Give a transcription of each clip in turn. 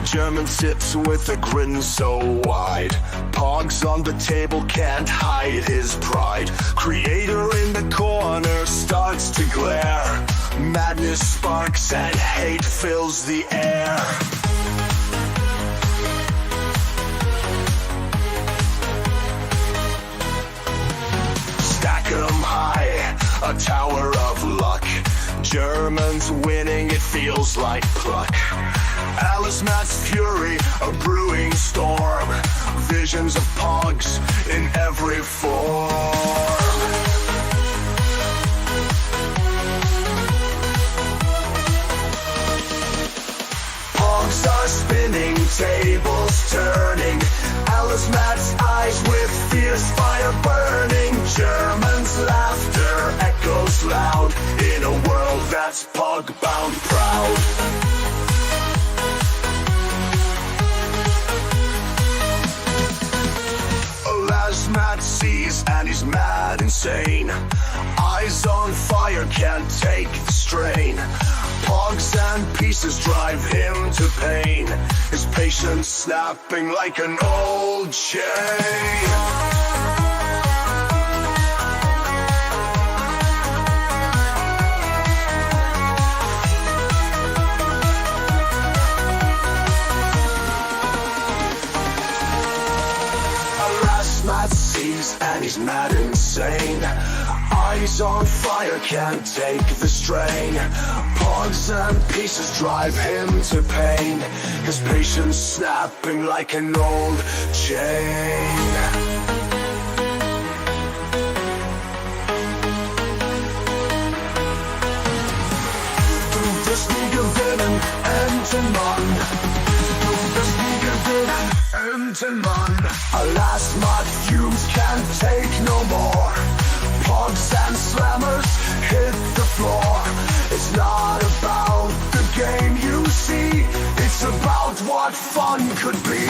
German sits with a grin so wide. Pogs on the table can't hide his pride. Creator in the corner starts to glare. Madness sparks and hate fills the air. Stack 'em high, a tower of luck. Germans winning, it feels like pluck. Alice Matt's fury, a brewing storm. Visions of pogs in every form. Pogs are spinning, tables turning. Alice Matt's eyes with fierce fire burning. Germans' laughter echoes loud in a world that's pog-bound proud. Matt sees and he's mad insane. Eyes on fire, can't take the strain. Pogs and pieces drive him to pain. His patience snapping like an old chain. And he's mad insane. Eyes on fire, can't take the strain. Pogs and pieces drive him to pain. His patience snapping like an old chain. Du bist nie gewinnen, Entenmann. Du bist nie gewinnen, Entenmann. Alas, mud fumes can't take no more. Pogs and slammers hit the floor. It's not about the game you see, it's about what fun could be.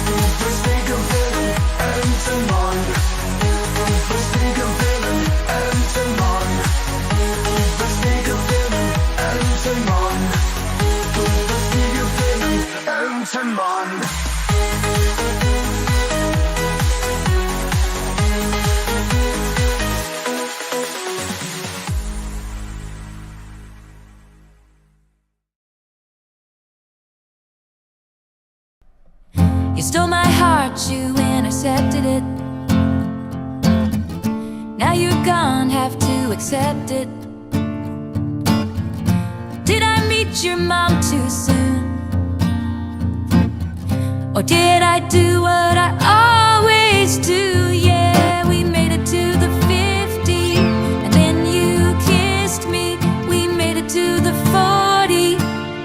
Du bist nie gewinnen, Entenmann. Du bist nie gewinnen, Entenmann. Du bist nie gewinnen, Entenmann. Du bist nie gewinnen, Entenmann. You stole my heart, you intercepted it. Now you're gone, have to accept it. Did I meet your mom too soon? Or did I do what I always do? Yeah, we made it to the 50, and then you kissed me. We made it to the 40,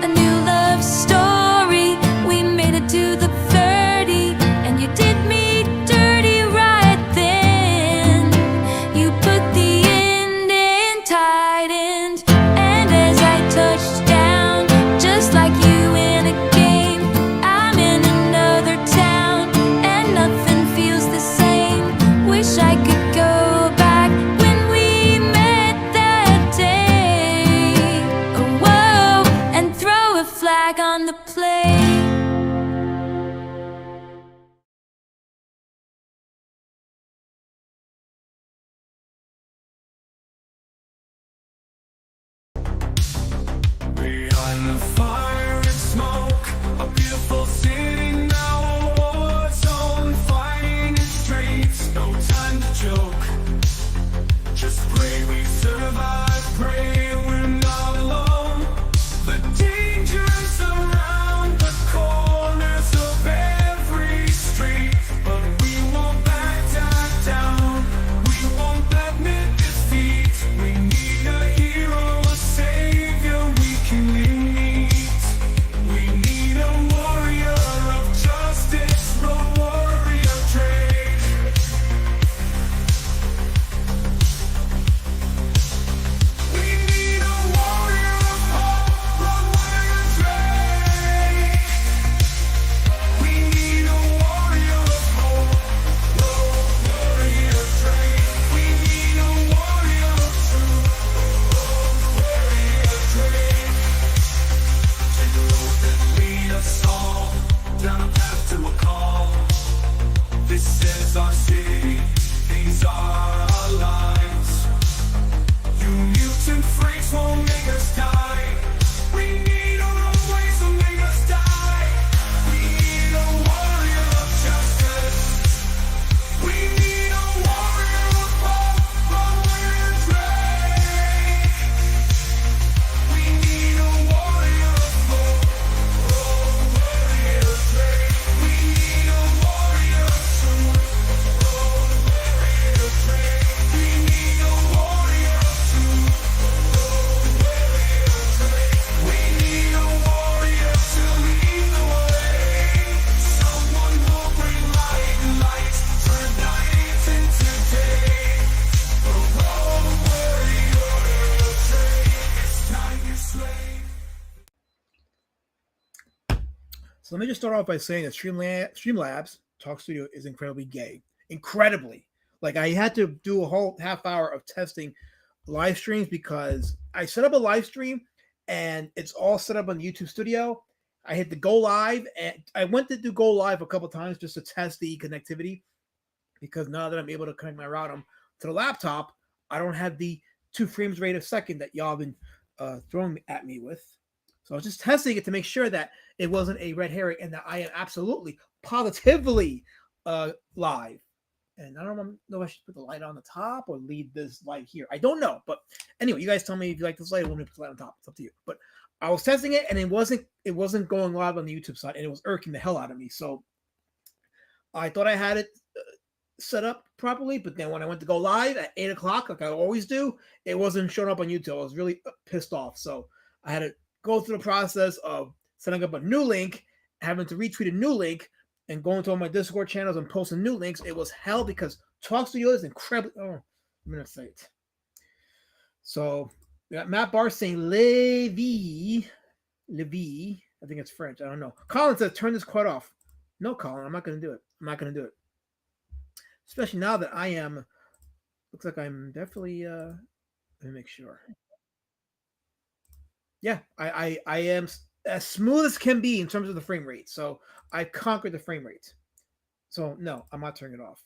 a new love story. We made it to the 30, and you did me dirty right then. You put the end in tight end, and as I touched down, just like you in a game, I'm in another town, and nothing feels the same. Wish I could go back when we met that day. Oh, whoa, and throw a flag on the play. Behind the fire and smoke, a beautiful city now, a war zone, fighting in streets, no time to joke. Just pray we survive, pray we're not alone. The dangers around the corners of every street, but we won't back down, we won't admit defeat. We need a hero, a savior we can meet. We need a warrior of justice, a warrior trade. So let me just start off by saying that Streamlabs Talk Studio is incredibly gay. Incredibly. Like I had to do a whole half hour of testing live streams because I set up a live stream and it's all set up on YouTube Studio. I hit the go live and I went to do go live a couple times just to test the connectivity because now that I'm able to connect my router to the laptop, I don't have the 2 frames rate a second that y'all been throwing at me with. So I was just testing it to make sure that it wasn't a red herring and that I am absolutely, positively live. And I don't know if I should put the light on the top or leave this light here. I don't know. But anyway, you guys tell me if you like this light or want me to put the light on top. It's up to you. But I was testing it and it wasn't going live on the YouTube side and it was irking the hell out of me. So I thought I had it set up properly, but then when I went to go live at 8 o'clock, like I always do, it wasn't showing up on YouTube. I was really pissed off. So I had to go through the process of setting up a new link, having to retweet a new link, and going to all my Discord channels and posting new links. It was hell because Talk Studio is incredibly. Oh, I'm gonna say it. So we got Matt Barr saying Levy. I think it's French. I don't know. Colin says turn this quad off. No, Colin, I'm not gonna do it. I'm not gonna do it. Especially now that I am. Looks like I'm definitely. Let me make sure. Yeah, I am as smooth as can be in terms of the frame rate. So I conquered the frame rate. So no, I'm not turning it off.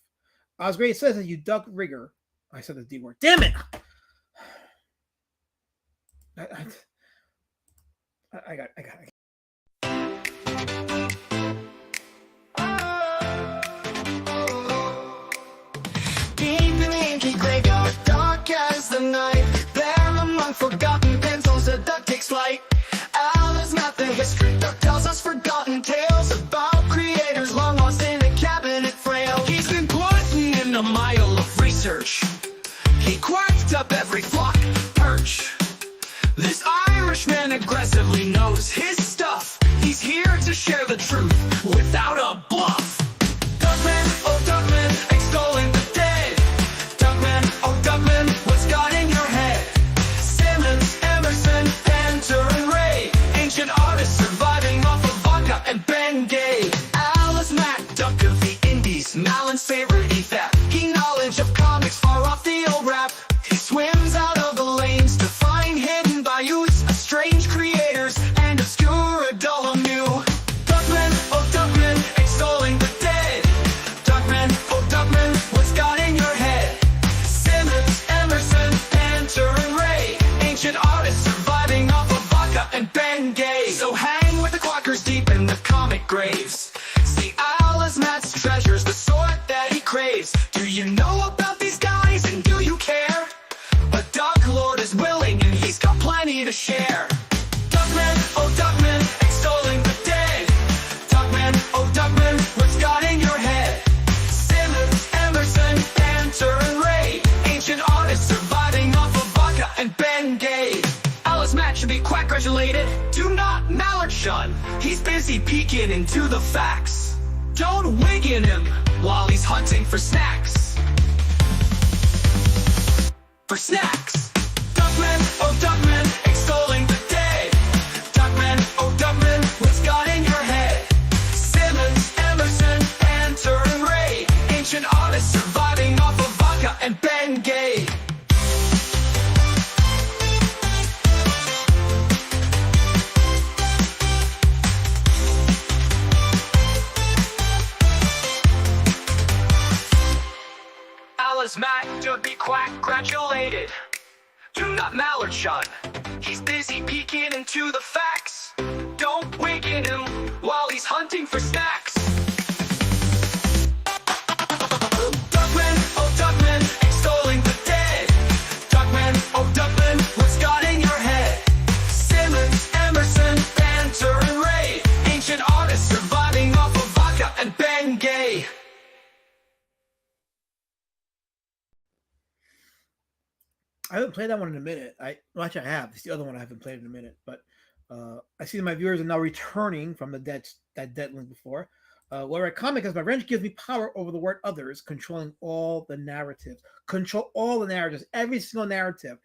Osgray says that you duck rigger. I said the D word. Damn it! I got it. Deep in the inky graveyard, dark as the night, there among forgotten pencils, a duck takes flight. Al is not the history, duck tells us forgotten tales about creators long lost in a cabinet frail. He's been putting in a mile of research. He quacked up every flock perch. This Irishman aggressively knows his stuff. He's here to share the truth without a bluff. Duckman, oh Duckman, extolling the dead. Duckman, oh Duckman, what's got in your head? Simmons, Emerson, Panther, and Ray, ancient artists surviving off of vodka and Ben Gay. Alice Mack, duck of the Indies, Malin's favorite theft. He knowledge of comics far off the old rap. He swims out of the lanes to find hidden bayous, strange creators, and obscure dull new. Duckman, oh Duckman, extolling the dead. Duckman, oh Duckman, what's got in your head? Simmons, Emerson, Panther, and Ray, ancient artists surviving off of vodka and Ben Gay. So hang with the quackers deep in the comic graves. See Alice Matt's treasures, the sort that he craves. Do you know about these guys and do you care? A Duck Lord is willing and he's got plenty to share. Duckman, oh Duckman, extolling the dead. Duckman, oh Duckman, what's got in your head? Simmons, Emerson, Panther, and Ray, ancient artists surviving off of vodka and Ben Gay. Alice Matt should be quack-gratulated. Do not mallard shun. He's busy peeking into the facts. Don't wig in him while he's hunting for snacks. For snacks. Duckman, oh Duckman, extolling the dead. Duckman, oh Duckman, what's got in your head? Simmons, Emerson, Panther, and Ray, ancient artists surviving off of vodka and Ben Gay. Alice Matt to be quack-gratulated. Do not mallard shun. He's busy peeking into the facts. Don't wig in him while he's hunting for snacks. Duckman, oh Duckman, extolling the dead. Duckman, oh Duckman, what's got in your head? Simmons, Emerson, Panther, and Ray, ancient artists surviving off of vodka and Ben Gay. I haven't played that one in a minute. Actually, I have. It's the other one I haven't played in a minute. But I see that my viewers are now returning from that dead link before. Where I comment because my wrench gives me power over the word others, controlling all the narratives. Control all the narratives. Every single narrative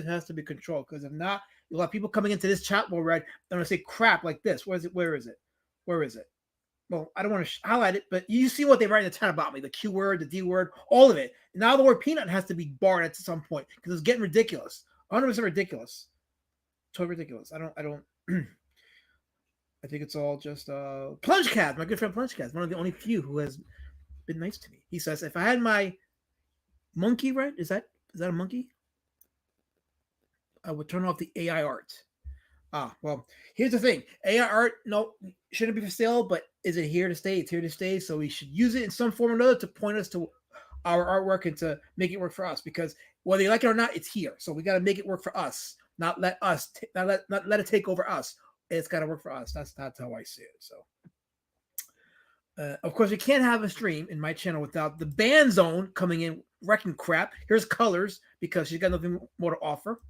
has to be controlled because if not, You'll have people coming into this chat wall red. They're gonna say crap like this. Where is it? Where is it? Where is it? Well, I don't want to highlight it, but you see what they write in the chat about me: the Q word, the D word, all of it. Now the word peanut has to be barred at some point because it's getting ridiculous. 100% ridiculous. Totally ridiculous. I don't. I think it's all just Plunge Cat, my good friend Plunge Cat, one of the only few who has been nice to me. He says, if I had my monkey, right? Is that a monkey? I would turn off the AI art. Well, here's the thing. AI art, no, shouldn't be for sale, but is it here to stay? It's here to stay. So we should use it in some form or another to point us to our artwork and to make it work for us. Because whether you like it or not, it's here. So we got to make it work for us, not let it take over us. It's got to work for us. That's how I see it. So, of course, we can't have a stream in my channel without the Band Zone coming in wrecking crap. Here's Colors because she's got nothing more to offer.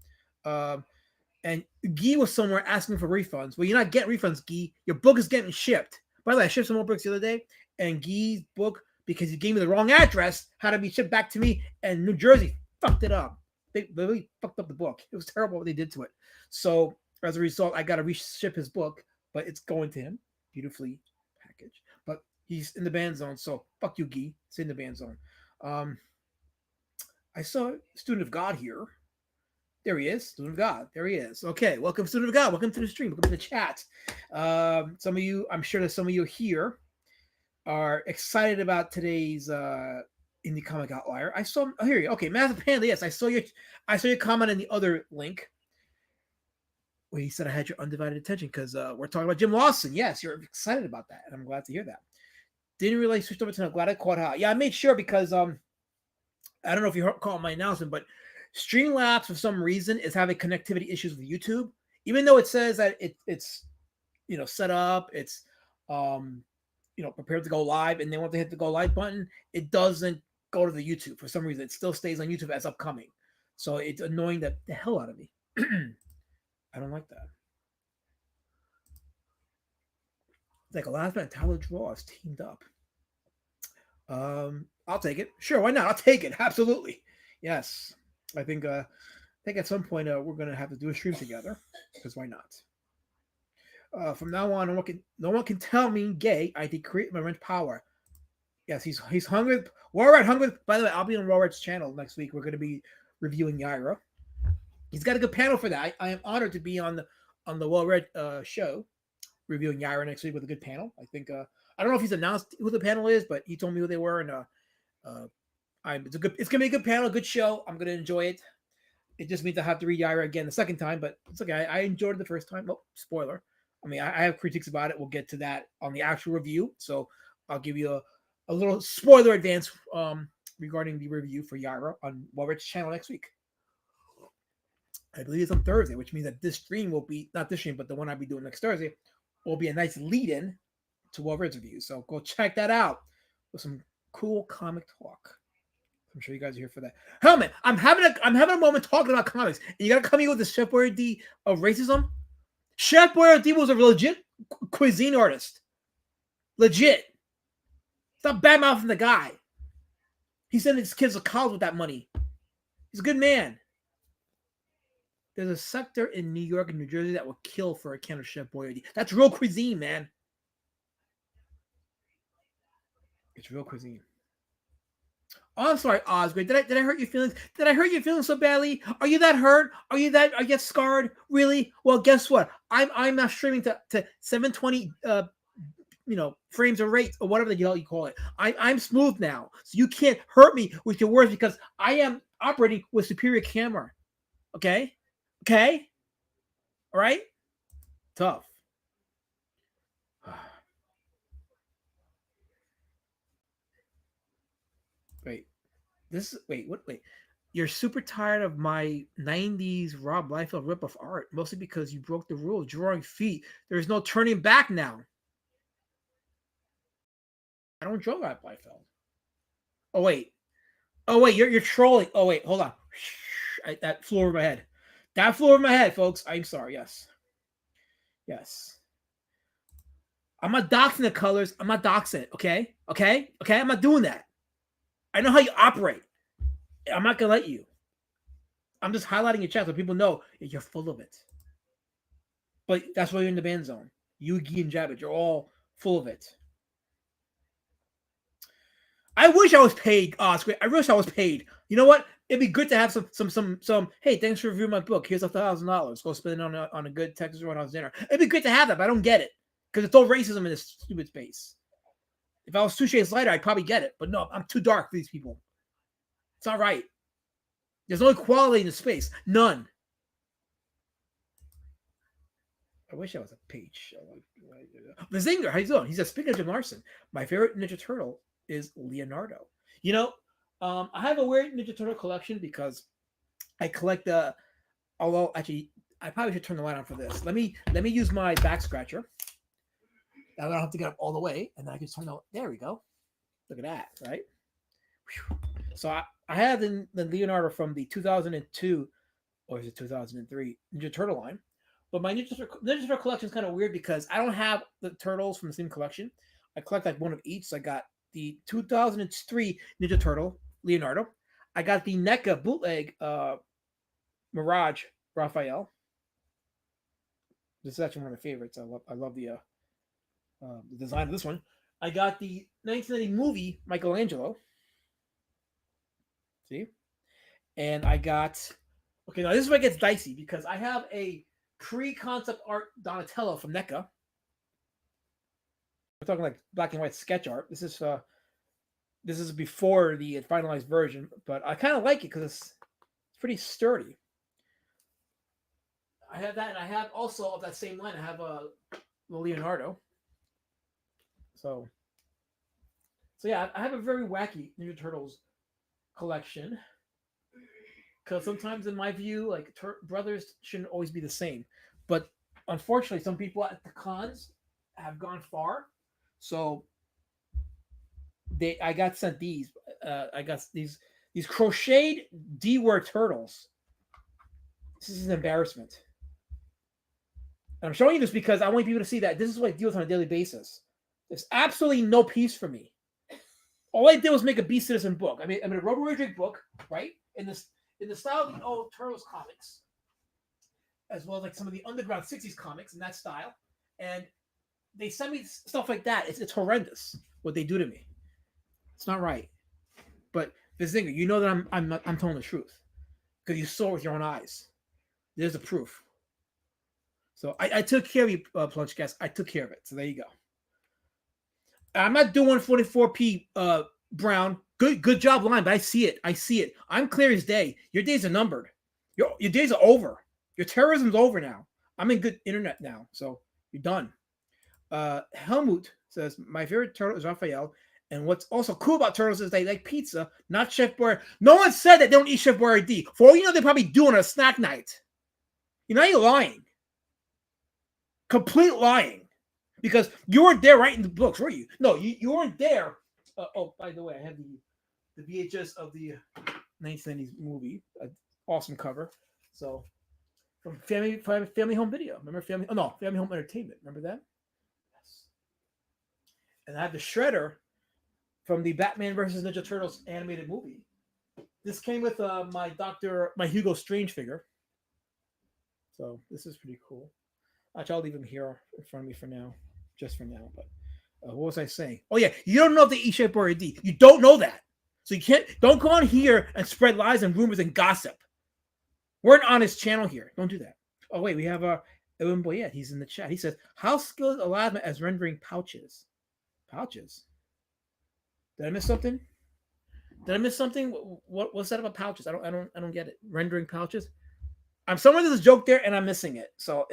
And Guy was somewhere asking for refunds. Well, you're not getting refunds, Guy. Your book is getting shipped. By the way, I shipped some more books the other day, and Guy's book, because he gave me the wrong address, had to be shipped back to me, and New Jersey fucked it up. They really fucked up the book. It was terrible what they did to it. So as a result, I got to reship his book, but it's going to him, beautifully packaged. But he's in the Band Zone, so fuck you, Guy. It's in the Band Zone. I saw Student of God here. There he is, Student of God. There he is. Okay, welcome, Student of God. Welcome to the stream. Welcome to the chat. Some of you, I'm sure that some of you here are excited about today's indie comic outlier. I saw. Oh, here you. Okay, Massive Panda. Yes, I saw your comment in the other link where he said I had your undivided attention because we're talking about Jim Lawson. Yes, you're excited about that, and I'm glad to hear that. Didn't realize switched over to. I'm glad I caught out. Yeah, I made sure because I don't know if you caught my announcement, but Streamlabs, for some reason, is having connectivity issues with YouTube. Even though it says that it's set up, it's prepared to go live, and then once they hit the go live button, it doesn't go to the YouTube for some reason. It still stays on YouTube as upcoming. So it's annoying the hell out of me. I don't like that. It's like a last minute Tyler Draws teamed up. I'll take it. Sure, why not? I'll take it. Absolutely. Yes. I think at some point we're gonna have to do a stream together because why not? From now on, no one can tell me gay. I decree my rent power. Yes, he's hungry. Warred hungry. By the way, I'll be on Warred's channel next week. We're gonna be reviewing Yaira. He's got a good panel for that. I am honored to be on the Warred show reviewing Yaira next week with a good panel. I think I don't know if he's announced who the panel is, but he told me who they were, and it's gonna be a good panel, good show. I'm gonna enjoy it. It just means I have to read Yaira again the second time, but it's okay. I enjoyed it the first time. Oh, spoiler. I mean, I have critiques about it. We'll get to that on the actual review. So I'll give you a little spoiler advance regarding the review for Yaira on Walrach's channel next week. I believe it's on Thursday, which means that this stream will be not this stream, but the one I'll be doing next Thursday will be a nice lead-in to Walrach's review. So go check that out with some cool comic talk. I'm sure you guys are here for that. Helmet, I'm having a moment talking about comics, and you gotta come here with the Chef Boyardee of racism. Chef Boyardee was a legit cuisine artist. Legit. Stop bad-mouthing the guy. He sent his kids to college with that money. He's a good man. There's a sector in New York and New Jersey that will kill for a can of Chef Boyardee. That's real cuisine, man. It's real cuisine. Oh, I'm sorry, Osgood. Did I hurt your feelings? Did I hurt your feelings so badly? Are you that hurt? Are you scarred? Really? Well, guess what? I'm now streaming to 720 frames of rate or whatever the hell you call it. I'm smooth now. So you can't hurt me with your words because I am operating with superior camera. Okay? Okay? All right? Tough. Wait. You're super tired of my 90s Rob Liefeld ripoff art, mostly because you broke the rule. Drawing feet. There's no turning back now. I don't draw Rob Liefeld. Oh, wait. You're trolling. Oh, wait. Hold on. That flew over my head. That flew over my head, folks. I'm sorry. Yes. I'm not doxing the colors. I'm not doxing it. Okay? I'm not doing that. I know how you operate. I'm not going to let you. I'm just highlighting your chat so people know you're full of it. But that's why you're in the ban zone. Yugi and Jabbit, you're all full of it. I wish I was paid. Oh, it's great. I wish I was paid. You know what? It'd be good to have some. Hey, thanks for reviewing my book. Here's $1,000. Go spend it on a good Texas Roadhouse dinner. It'd be good to have that, but I don't get it because it's all racism in this stupid space. If I was 2 shades lighter, I'd probably get it. But no, I'm too dark for these people. It's not right. There's no equality in the space. None. I wish I was a page. Bazinga, how you doing? He says, speaking of Jim Larson, my favorite Ninja Turtle is Leonardo. You know, I have a weird Ninja Turtle collection because I collect although actually I probably should turn the light on for this. Let me use my back scratcher. I don't have to get up all the way, and then I can turn the. There we go. Look at that, right? Whew. So I have the Leonardo from the 2002 or is it 2003 Ninja Turtle line. But my Ninja Turtle collection is kind of weird because I don't have the turtles from the same collection. I collect like one of each. So I got the 2003 Ninja Turtle Leonardo. I got the NECA bootleg Mirage Raphael. This is actually one of my favorites. I love the design of this one. I got the 1990 movie Michelangelo. See? And I got... Okay, now this is where it gets dicey because I have a pre-concept art Donatello from NECA. We're talking like black and white sketch art. This is before the finalized version, but I kind of like it because it's pretty sturdy. I have that, and I have also of that same line. I have a Leonardo. So yeah, I have a very wacky Ninja Turtles collection. Because sometimes, in my view, like brothers shouldn't always be the same. But unfortunately, some people at the cons have gone far. So I got sent these. I got these crocheted D-word turtles. This is an embarrassment. And I'm showing you this because I want people to see that this is what I deal with on a daily basis. There's absolutely no peace for me. All I did was make a Beast Citizen book. I mean a Robo Rage book, right? In the style of the old Turtles comics, as well as like some of the underground 60s comics in that style. And they send me stuff like that. It's horrendous what they do to me. It's not right. But Vizinger, you know that I'm telling the truth because you saw it with your own eyes. There's the proof. So I took care of you, Plunge Cast. I took care of it. So there you go. I'm not doing 44p Brown. Good job, line, but I see it. I'm clear as day. Your days are numbered. Your days are over. Your terrorism's over now. I'm in good internet now, so you're done. Helmut says, my favorite turtle is Raphael, and what's also cool about turtles is they like pizza, not Chef Boyardee. No one said that they don't eat Chef Boyardee. For all you know, they probably do on a snack night. You know, you're lying. Complete lying. Because you weren't there writing the books, were you? No, you weren't there. Oh, by the way, I have the VHS of the 1990s movie. Awesome cover. So, from Family Home Video. Remember Family Home Entertainment. Remember that? Yes. And I have the Shredder from the Batman vs. Ninja Turtles animated movie. This came with my Hugo Strange figure. So, this is pretty cool. Actually, I'll leave him here in front of me for now. Just for now, but what was I saying? Oh yeah, you don't know if they eat Chef Boyardee. You don't know that, so don't go on here and spread lies and rumors and gossip. We're an honest channel here. Don't do that. Oh wait, we have Ewan Boyette. He's in the chat. He says, "How skilled Aladdin as rendering pouches? Pouches? Did I miss something? What's that about pouches? I don't get it. Rendering pouches." I'm somewhere there's a joke there and I'm missing it. So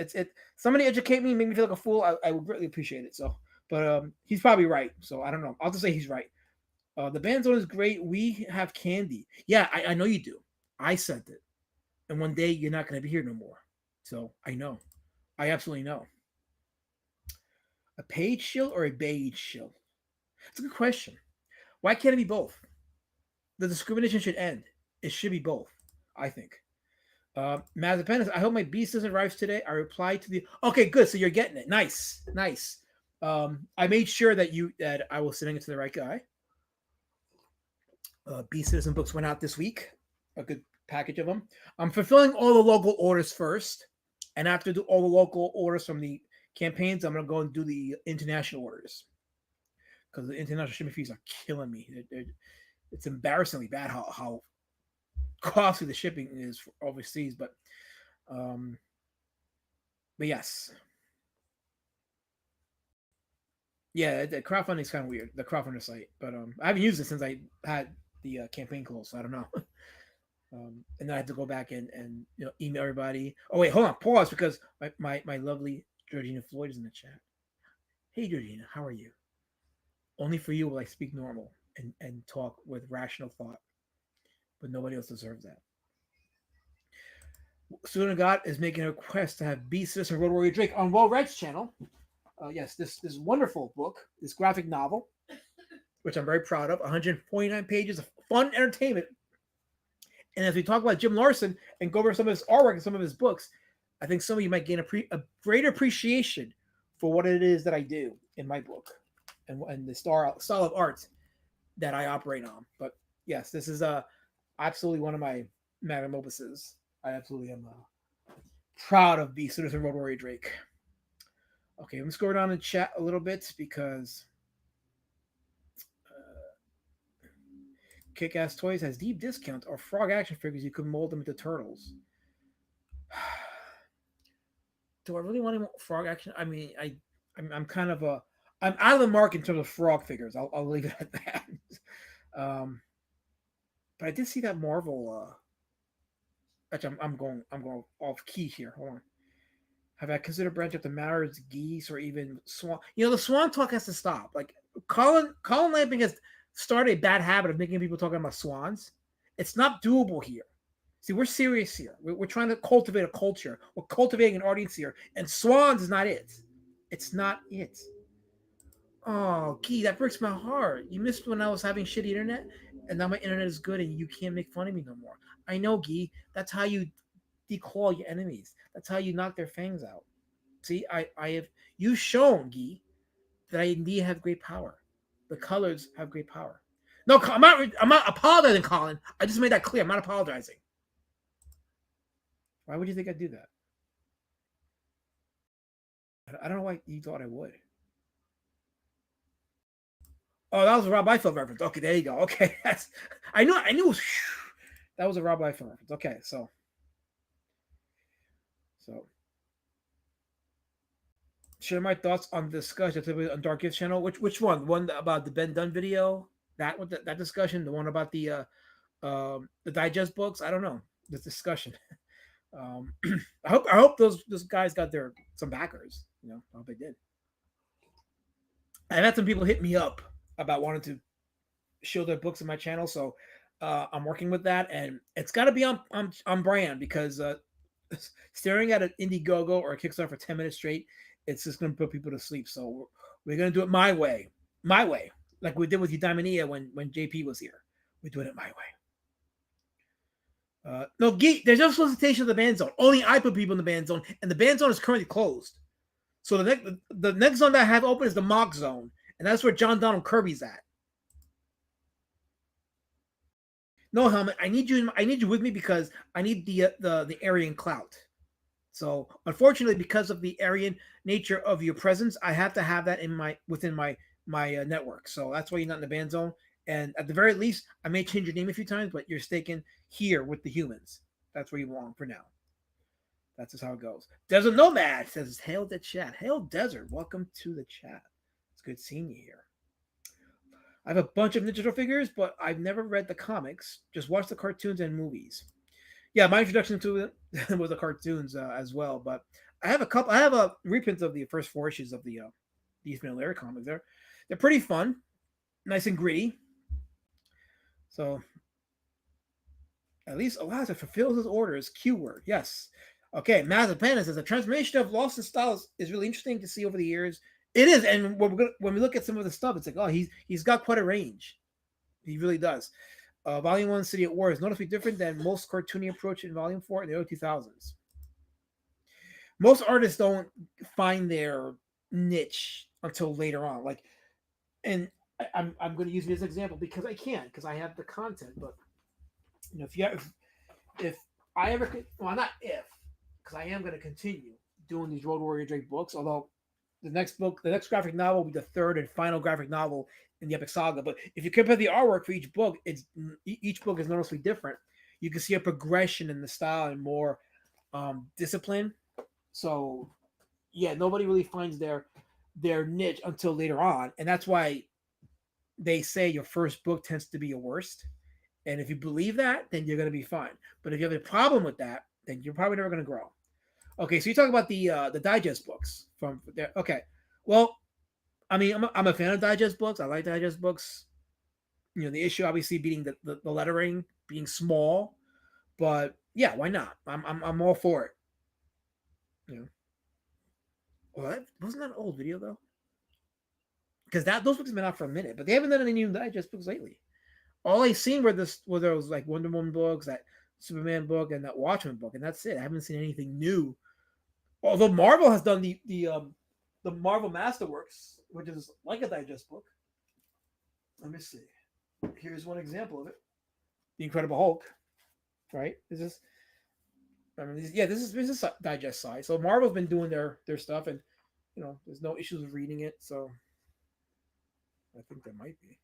somebody educate me, make me feel like a fool. I would greatly appreciate it. So, but he's probably right. So I don't know. I'll just say he's right. The band zone is great. We have candy. Yeah, I know you do. I sent it. And one day you're not going to be here no more. So I know. I absolutely know. A page shield or a beige shield? It's a good question. Why can't it be both? The discrimination should end. It should be both, I think. Mazapanis, I hope my beast doesn't arrive today. I replied to the okay, good. So you're getting it. Nice. I made sure that I was sending it to the right guy. Beast Citizen books went out this week. A good package of them. I'm fulfilling all the local orders first. And after do all the local orders from the campaigns, I'm gonna go and do the international orders because the international shipping fees are killing me. It's embarrassingly bad how costly the shipping is for overseas. Um, but yes, yeah, the crowdfunding is kind of weird. The crowdfunder site, but I haven't used it since I had the campaign closed, so I don't know. And then I had to go back and email everybody. Oh wait, hold on, pause because my lovely Georgina Floyd is in the chat. Hey Georgina, how are you? Only for you will I speak normal and talk with rational thought, but nobody else deserves that. Student of God is making a request to have B Citizen Road Warrior Drake on Well Red's channel. Yes, this wonderful book, this graphic novel, which I'm very proud of, 149 pages of fun entertainment. And as we talk about Jim Lawson and go over some of his artwork and some of his books, I think some of you might gain a greater appreciation for what it is that I do in my book and the style of art that I operate on. But yes, this is absolutely one of my magnum opuses. I absolutely am proud of the Citizen Road Warrior Drake. Okay, let's go down and chat a little bit because Kick-Ass Toys has deep discounts or frog action figures. You could mold them into turtles. Do I really want to frog action? I mean, I'm kind of I'm out of the mark in terms of frog figures. I'll leave it at that. But I did see that Marvel. Actually, I'm going off key here. Hold on. Have I considered branching up to Mallards, geese, or even swan? The swan talk has to stop. Like Colin Lamping has started a bad habit of making people talking about swans. It's not doable here. See, we're serious here. We're trying to cultivate a culture. We're cultivating an audience here, and swans is not it. It's not it. Oh, Key, that breaks my heart. You missed when I was having shitty internet, and now my internet is good, and you can't make fun of me no more. I know, Gee. That's how you declaw your enemies. That's how you knock their fangs out. See, I have you shown, Gee, that I indeed have great power. The colors have great power. No, I'm not apologizing, Colin. I just made that clear. I'm not apologizing. Why would you think I'd do that? I don't know why you thought I would. Oh, that was a Rob Liefeld reference. Okay, there you go. Okay, I knew that was a Rob Liefeld reference. Okay, so share my thoughts on the discussion on Dark Gifts channel. Which one? The one about the Ben Dunn video? That discussion? The one about the digest books? I don't know. This discussion. I hope those guys got some backers. I hope they did. I've had some people hit me up about wanting to show their books in my channel, so I'm working with that, and it's got to be on brand because staring at an Indiegogo or a Kickstarter for 10 minutes straight, it's just going to put people to sleep. So we're going to do it my way, like we did with Eudaimonia when JP was here. We're doing it my way. No, there's no solicitation of the ban zone. Only I put people in the ban zone, and the ban zone is currently closed. So the next zone that I have open is the mock zone, and that's where John Donald Kirby's at. No, Helmet, I need you with me because I need the Aryan clout. So unfortunately, because of the Aryan nature of your presence, I have to have that within my network. So that's why you're not in the ban zone. And at the very least, I may change your name a few times, but you're staking here with the humans. That's where you belong for now. That's just how it goes. Desert Nomad says, "Hail the chat. Hail Desert. Welcome to the chat. It's good seeing you here." I have a bunch of Ninja Turtle figures, but I've never read the comics. Just watched the cartoons and movies. Yeah, my introduction to it was the cartoons as well. But I have a couple. I have a reprint of the first 4 issues of the Eastman Lair comics. They're pretty fun, nice and gritty. So at least Eliza fulfills his orders. Keyword, yes. Okay, Mazepana says the transformation of Lawson styles is really interesting to see over the years. It is, and when we look at some of the stuff, it's like, oh, he's got quite a range. He really does. Volume 1, City at War, is noticeably different than most cartoony approach in Volume 4 in the early 2000s. Most artists don't find their niche until later on. And I'm going to use me as an example because I can, because I have the content. But if I ever could, well, not if, because I am going to continue doing these Road Warrior Drake books. Although the next graphic novel will be the third and final graphic novel in the epic saga. But if you compare the artwork for each book, each book is noticeably different. You can see a progression in the style and more discipline. So yeah, nobody really finds their niche until later on, and that's why they say your first book tends to be your worst. And if you believe that, then you're going to be fine. But if you have a problem with that, then you're probably never going to grow. Okay, so you talk about the digest books from there. Okay, well, I mean, I'm a fan of digest books. I like digest books. You know, the issue obviously being the lettering being small, but yeah, why not? I'm all for it. You know, well, wasn't that an old video though? Because that those books have been out for a minute, but they haven't done any new digest books lately. All I seen were those like Wonder Woman books, that Superman book, and that Watchmen book, and that's it. I haven't seen anything new. Although Marvel has done the Marvel Masterworks, which is like a digest book. Let me see. Here's one example of it: The Incredible Hulk. Right? This is a digest size. So Marvel's been doing their stuff, and there's no issues with reading it. So I think there might be.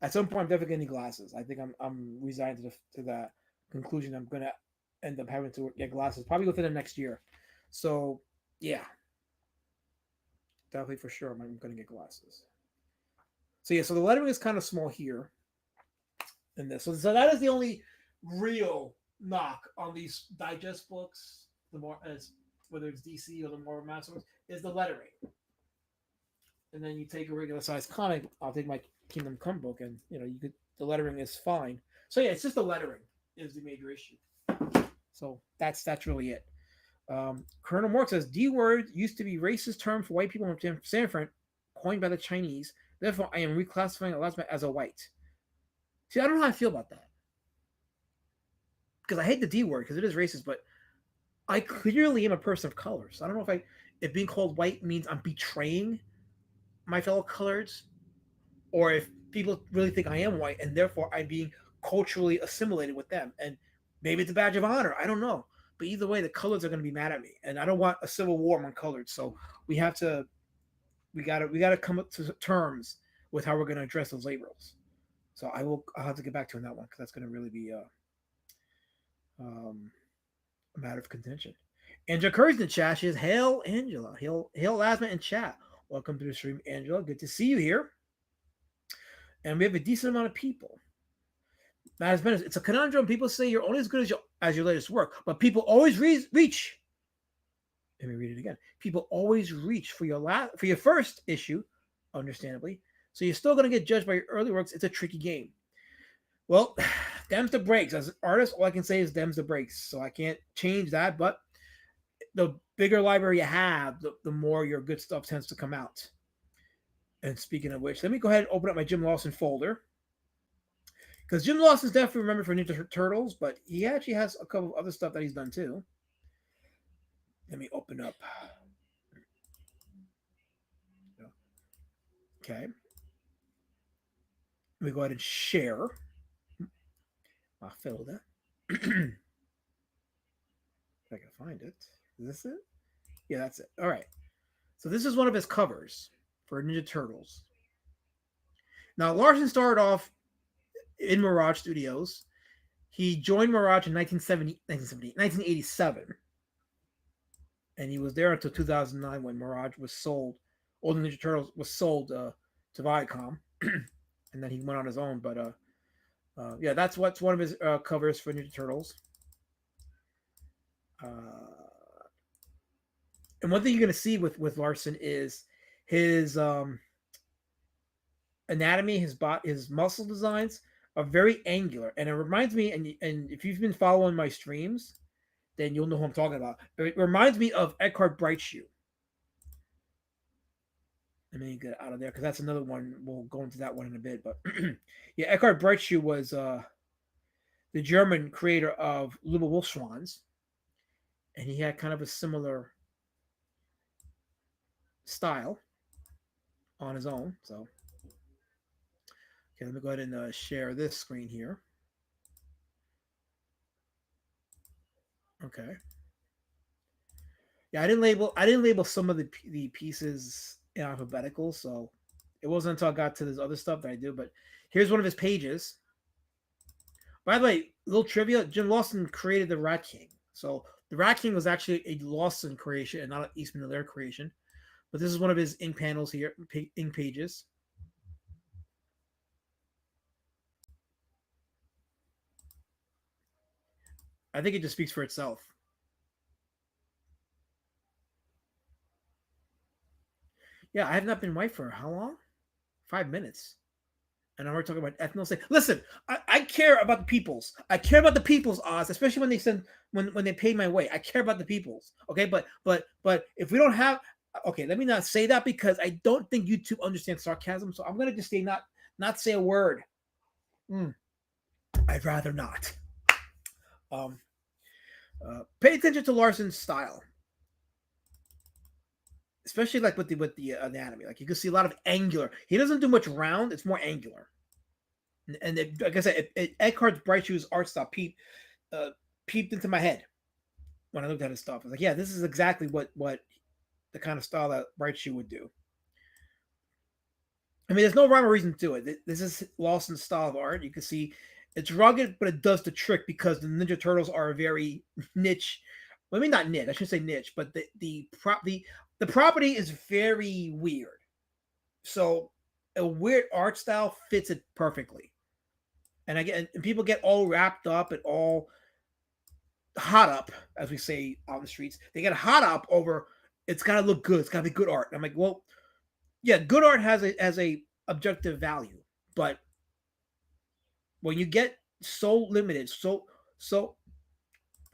At some point, I'm definitely getting glasses. I think I'm resigned to that conclusion. I'm gonna end up having to get glasses probably within the next year. So yeah, definitely for sure, I'm gonna get glasses. So yeah, so the lettering is kind of small here in this. So that is the only real knock on these digest books. The more as whether it's DC or the more Masters is the lettering. And then you take a regular size comic. I'll take my Kingdom Come book, and the lettering is fine. So yeah, it's just the lettering is the major issue. So that's really it. Colonel Mork says D word used to be racist term for white people in San Fran, coined by the Chinese. Therefore, I am reclassifying Alaska as a white. See, I don't know how I feel about that because I hate the D word because it is racist, but I clearly am a person of color. So I don't know if being called white means I'm betraying my fellow coloreds, or if people really think I am white and therefore I'm being culturally assimilated with them, and maybe it's a badge of honor. I don't know, but either way, the coloreds are going to be mad at me, and I don't want a civil war among coloreds. So we gotta come up to terms with how we're going to address those labels. So I'll have to get back to you on that one because that's going to really be a matter of contention. Angela Curry's in the chat. She says, "Hail, Angela. Hail, Lasma in chat. Welcome to the stream, Angela. Good to see you here." And we have a decent amount of people. Matt Bennett, it's a conundrum. People say you're only as good as your latest work, but people always reach. Let me read it again. People always reach for your first issue, understandably. So you're still going to get judged by your early works. It's a tricky game. Well, them's the breaks. As an artist, all I can say is them's the breaks. So I can't change that. But the bigger library you have, the more your good stuff tends to come out. And speaking of which, let me go ahead and open up my Jim Lawson folder. Because Jim Lawson's definitely remembered for Ninja Turtles, but he actually has a couple of other stuff that he's done too. Let me open up. Okay. Let me go ahead and share. I'll fill that. If I can find it. Is this it? Yeah, that's it. All right. So this is one of his covers for Ninja Turtles. Now, Larson started off in Mirage Studios. He joined Mirage in 1987. And he was there until 2009 when Mirage was sold. All the Ninja Turtles was sold to Viacom. And then he went on his own. But yeah, that's what's one of his covers for Ninja Turtles. And one thing you're going to see with Larson is his anatomy, his muscle designs are very angular, and it reminds me. And if you've been following my streams, then you'll know who I'm talking about. It reminds me of Eckhart Brightshoe. Let me get out of there because that's another one. We'll go into that one in a bit. But yeah, Eckhart Brightshoe was the German creator of Little Wolf Swans, and he had kind of a similar style on his own. So, okay, let me go ahead and share this screen here. Okay. Yeah, I didn't label some of the pieces in alphabetical, so it wasn't until I got to this other stuff that I do. But here's one of his pages. By the way, little trivia: Jim Lawson created the Rat King. So the Rat King was actually a Lawson creation and not an Eastman Lair creation. But this is one of his ink panels here, ink pages. I think it just speaks for itself. Yeah, I have not been white for how long? 5 minutes. And now we're talking about ethno state. Listen, I care about the peoples. I care about the peoples, Oz, especially when they send when they pay my way. I care about the peoples. Okay, but if we don't have okay, let me not say that because I don't think YouTube understands sarcasm. So I'm gonna just say not say a word. Mm, I'd rather not. Um, pay attention to Larson's style, especially like with the anatomy. Like you can see a lot of angular. He doesn't do much round. It's more angular. And like I said, Eckhart's Bright Shoes art style peeped into my head when I looked at his stuff. I was like, yeah, this is exactly what the kind of style that Bright Shoe would do. I mean, there's no rhyme or reason to it. This is Lawson's style of art. You can see it's rugged, but it does the trick because the Ninja Turtles are a very niche. Well, I mean, not niche. I should say niche, but the property is very weird. So a weird art style fits it perfectly. And again, and people get all wrapped up and all hot up, as we say on the streets. They get hot up over it's got to look good. It's got to be good art. And I'm like, well, yeah, good art has a objective value, but when you get so limited, so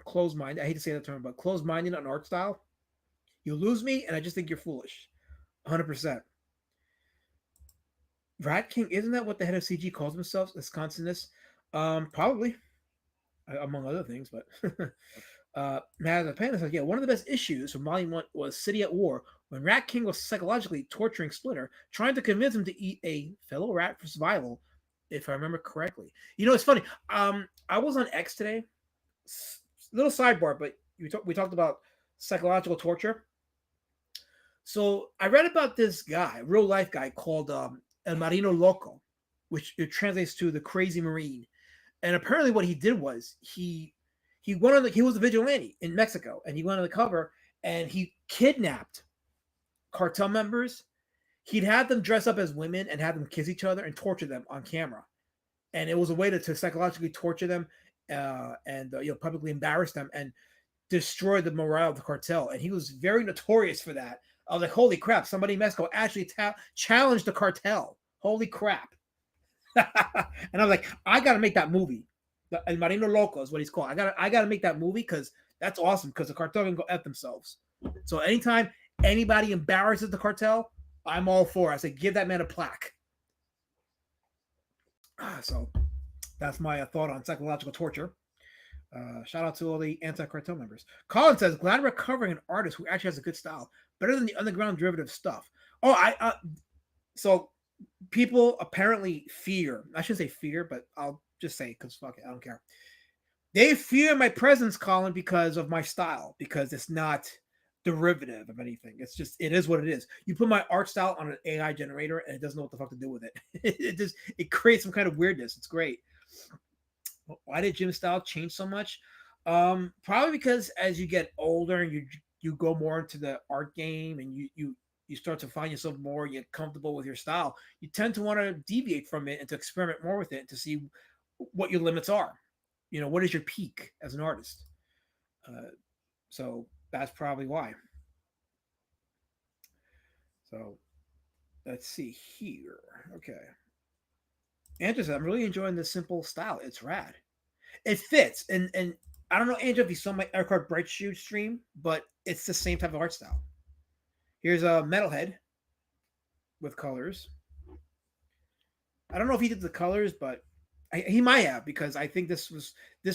closed minded, I hate to say that term, but closed minded on art style, you lose me, and I just think you're foolish, 100%. Rat King, isn't that what the head of CG calls themselves? Wisconsinist, probably among other things, but Matt the Panda says, yeah, one of the best issues from Volume 1 was City at War, when Rat King was psychologically torturing Splinter, trying to convince him to eat a fellow rat for survival, if I remember correctly. You know, it's funny. I was on X today. Little sidebar, but we talked about psychological torture. So I read about this guy, real life guy called El Marino Loco, which it translates to the crazy marine. And apparently, what he did was he was a vigilante in Mexico, and he went on the cover and he kidnapped cartel members. He'd have them dress up as women and have them kiss each other and torture them on camera. And it was a way to psychologically torture them and publicly embarrass them and destroy the morale of the cartel. And he was very notorious for that. I was like, holy crap! Somebody in Mexico actually challenged the cartel. Holy crap! And I was like, I got to make that movie. El Marino Loco is what he's called. I gotta make that movie because that's awesome. Because the cartel can go f themselves. So anytime anybody embarrasses the cartel, I'm all for it. I say, give that man a plaque. So that's my thought on psychological torture. Shout out to all the anti-cartel members. Colin says, glad recovering an artist who actually has a good style, better than the underground derivative stuff. So people apparently fear. I shouldn't say fear, but I'll just say because fuck it, I don't care. They fear my presence, Colin, because of my style, because it's not derivative of anything. It's just it is what it is. You put my art style on an AI generator and it doesn't know what the fuck to do with it. it creates some kind of weirdness. It's great. Why did Jim's style change so much? Probably because as you get older and you go more into the art game and you start to find yourself more, you get comfortable with your style, you tend to want to deviate from it and to experiment more with it to see what your limits are. You know, what is your peak as an artist? So that's probably why. So let's see here. Okay. Andrew said, I'm really enjoying this simple style. It's rad. It fits. And I don't know, Andrew, if you saw my Eckhart Bright Shoe stream, but it's the same type of art style. Here's a Metalhead with colors. I don't know if he did the colors, but he might have, because I think this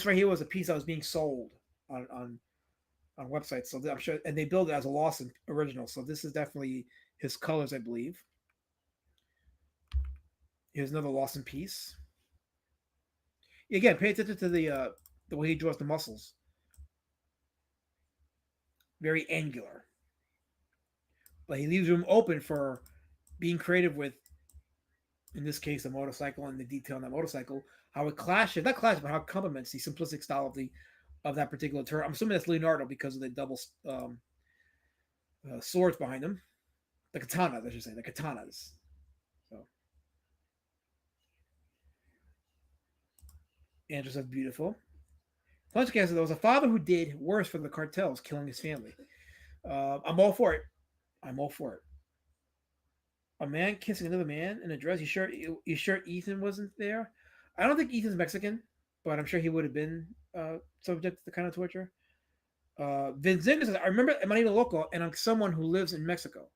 right here was a piece that was being sold on websites. So I'm sure, and they built it as a Lawson original. So this is definitely his colors, I believe. Here's another Lawson piece. Again, pay attention to the way he draws the muscles. very angular. But he leaves room open for being creative with, in this case, the motorcycle and the detail on that motorcycle, how it clashes, not clashes, but how it complements the simplistic style of that particular turret. I'm assuming that's Leonardo because of the double swords behind him, the katanas, I should say, the katanas. So, and just as beautiful. Punchcast said there was a father who did worse for the cartels, killing his family. I'm all for it. I'm all for it. A man kissing another man in a dress. You sure Ethan wasn't there? I don't think Ethan's Mexican, but I'm sure he would have been subject to the kind of torture. Vincent says, I remember Manito Loco and I'm someone who lives in Mexico.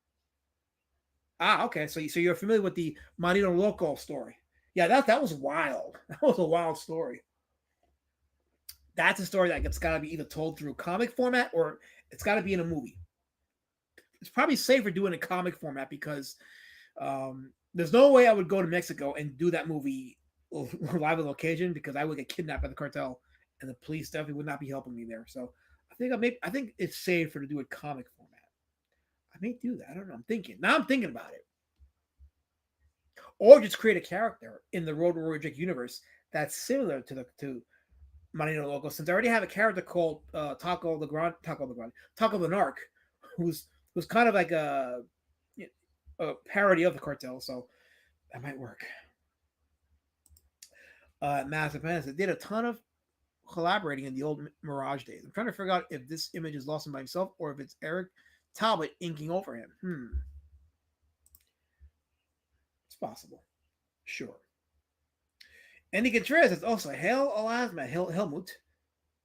Ah, okay. So you're familiar with the Manito Loco story. Yeah, that was wild. That was a wild story. That's a story that's got to be either told through comic format or it's got to be in a movie. It's probably safer doing a comic format because there's no way I would go to Mexico and do that movie live on location because I would get kidnapped by the cartel and the police definitely would not be helping me there. So I think it's safer to do a comic format. I may do that. I don't know. I'm thinking about it. Or just create a character in the Road Warrior Jake universe that's similar to Manito Loco, since I already have a character called Taco the Narc, who's kind of like a parody of the cartel, so that might work. Massive Pants did a ton of collaborating in the old Mirage days. I'm trying to figure out if this image is Lawson by himself or if it's Eric Talbot inking over him. It's possible. Sure. Andy Contreras is also Hail Alasma, Helmut,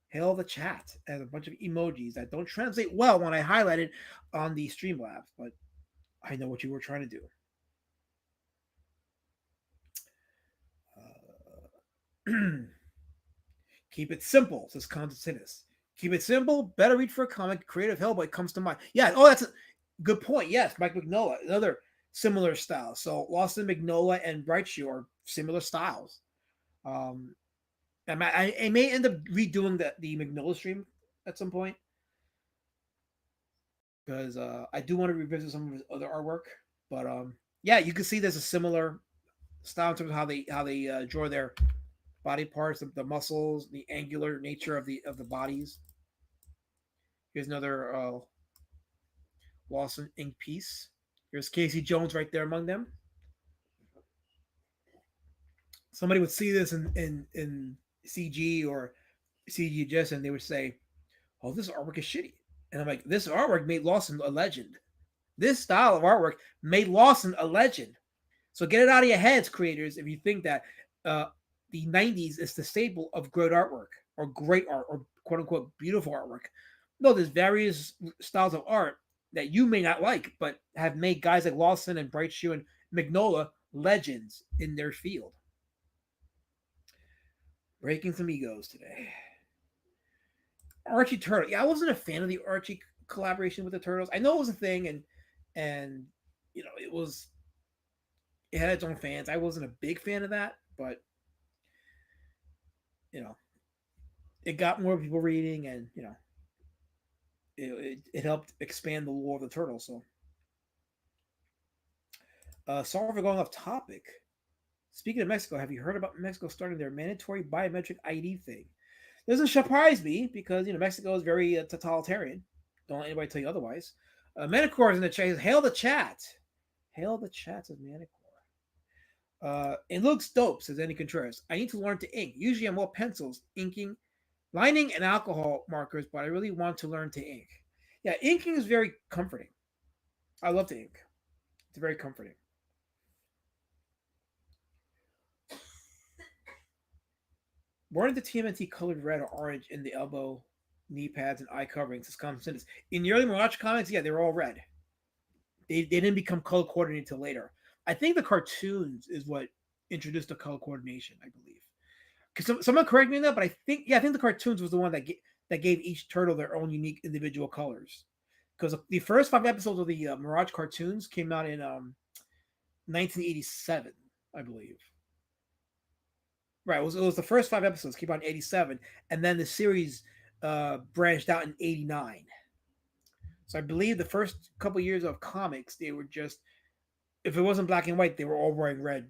Hail the chat, and a bunch of emojis that don't translate well when I highlight it on the Streamlabs, but I know what you were trying to do. Keep it simple, says Constantinus. Keep it simple, better read for a comic, creative Hellboy comes to mind. Yeah, that's a good point. Yes, Mike Mignola, another similar style. So Lawson, Mignola, and Brightshoe are similar styles. I may end up redoing the Mignola stream at some point because I do want to revisit some of his other artwork. But yeah, you can see there's a similar style in terms of how they draw their body parts, the muscles, the angular nature of the bodies. Here's another Lawson ink piece. Here's Casey Jones right there among them. Somebody would see this in CG or CGS and they would say, "Oh, this artwork is shitty." And I'm like, "This artwork made Lawson a legend. This style of artwork made Lawson a legend." So get it out of your heads, creators, if you think that the 90s is the staple of great artwork or great art or quote unquote beautiful artwork. No, there's various styles of art that you may not like, but have made guys like Lawson and Brightshoe and Mignola legends in their field. Breaking some egos today. Archie Turtle. Yeah, I wasn't a fan of the Archie collaboration with the Turtles. I know it was a thing, and it had its own fans. I wasn't a big fan of that, but it got more people reading, and it helped expand the lore of the Turtles. So, sorry for going off topic. Speaking of Mexico, have you heard about Mexico starting their mandatory biometric ID thing? Doesn't surprise me because Mexico is very totalitarian. Don't let anybody tell you otherwise. Manicor is in the chat. Hail the chat. Hail the chat, says Manicor. It looks dope, says Andy Contreras. I need to learn to ink. Usually I'm more pencils, inking, lining, and alcohol markers, but I really want to learn to ink. Yeah, inking is very comforting. I love to ink. It's very comforting. Weren't the TMNT colored red or orange in the elbow, knee pads, and eye coverings? As common sense. In the early Mirage comics, yeah, they were all red. They didn't become color coordinated until later. I think the cartoons is what introduced the color coordination, I believe. Because someone correct me on that, but I think the cartoons was the one that gave each turtle their own unique individual colors. Because the first 5 episodes of the Mirage cartoons came out in 1987, I believe. Right, it was the first 5 episodes came out in 87, and then the series branched out in 89. So I believe the first couple years of comics, they were just, if it wasn't black and white, they were all wearing red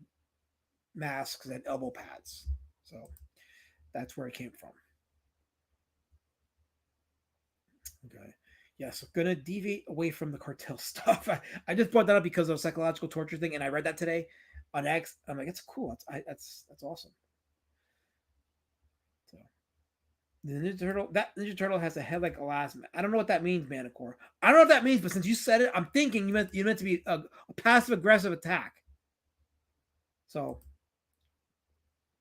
masks and elbow pads. So that's where it came from. Okay. Yeah, so gonna deviate away from the cartel stuff. I just brought that up because of psychological torture thing, and I read that today on X. I'm like, it's cool. That's awesome. So the Ninja Turtle has a head like a last man. I don't know what that means, Manicore. I don't know what that means, but since you said it, I'm thinking you meant to be a passive aggressive attack. So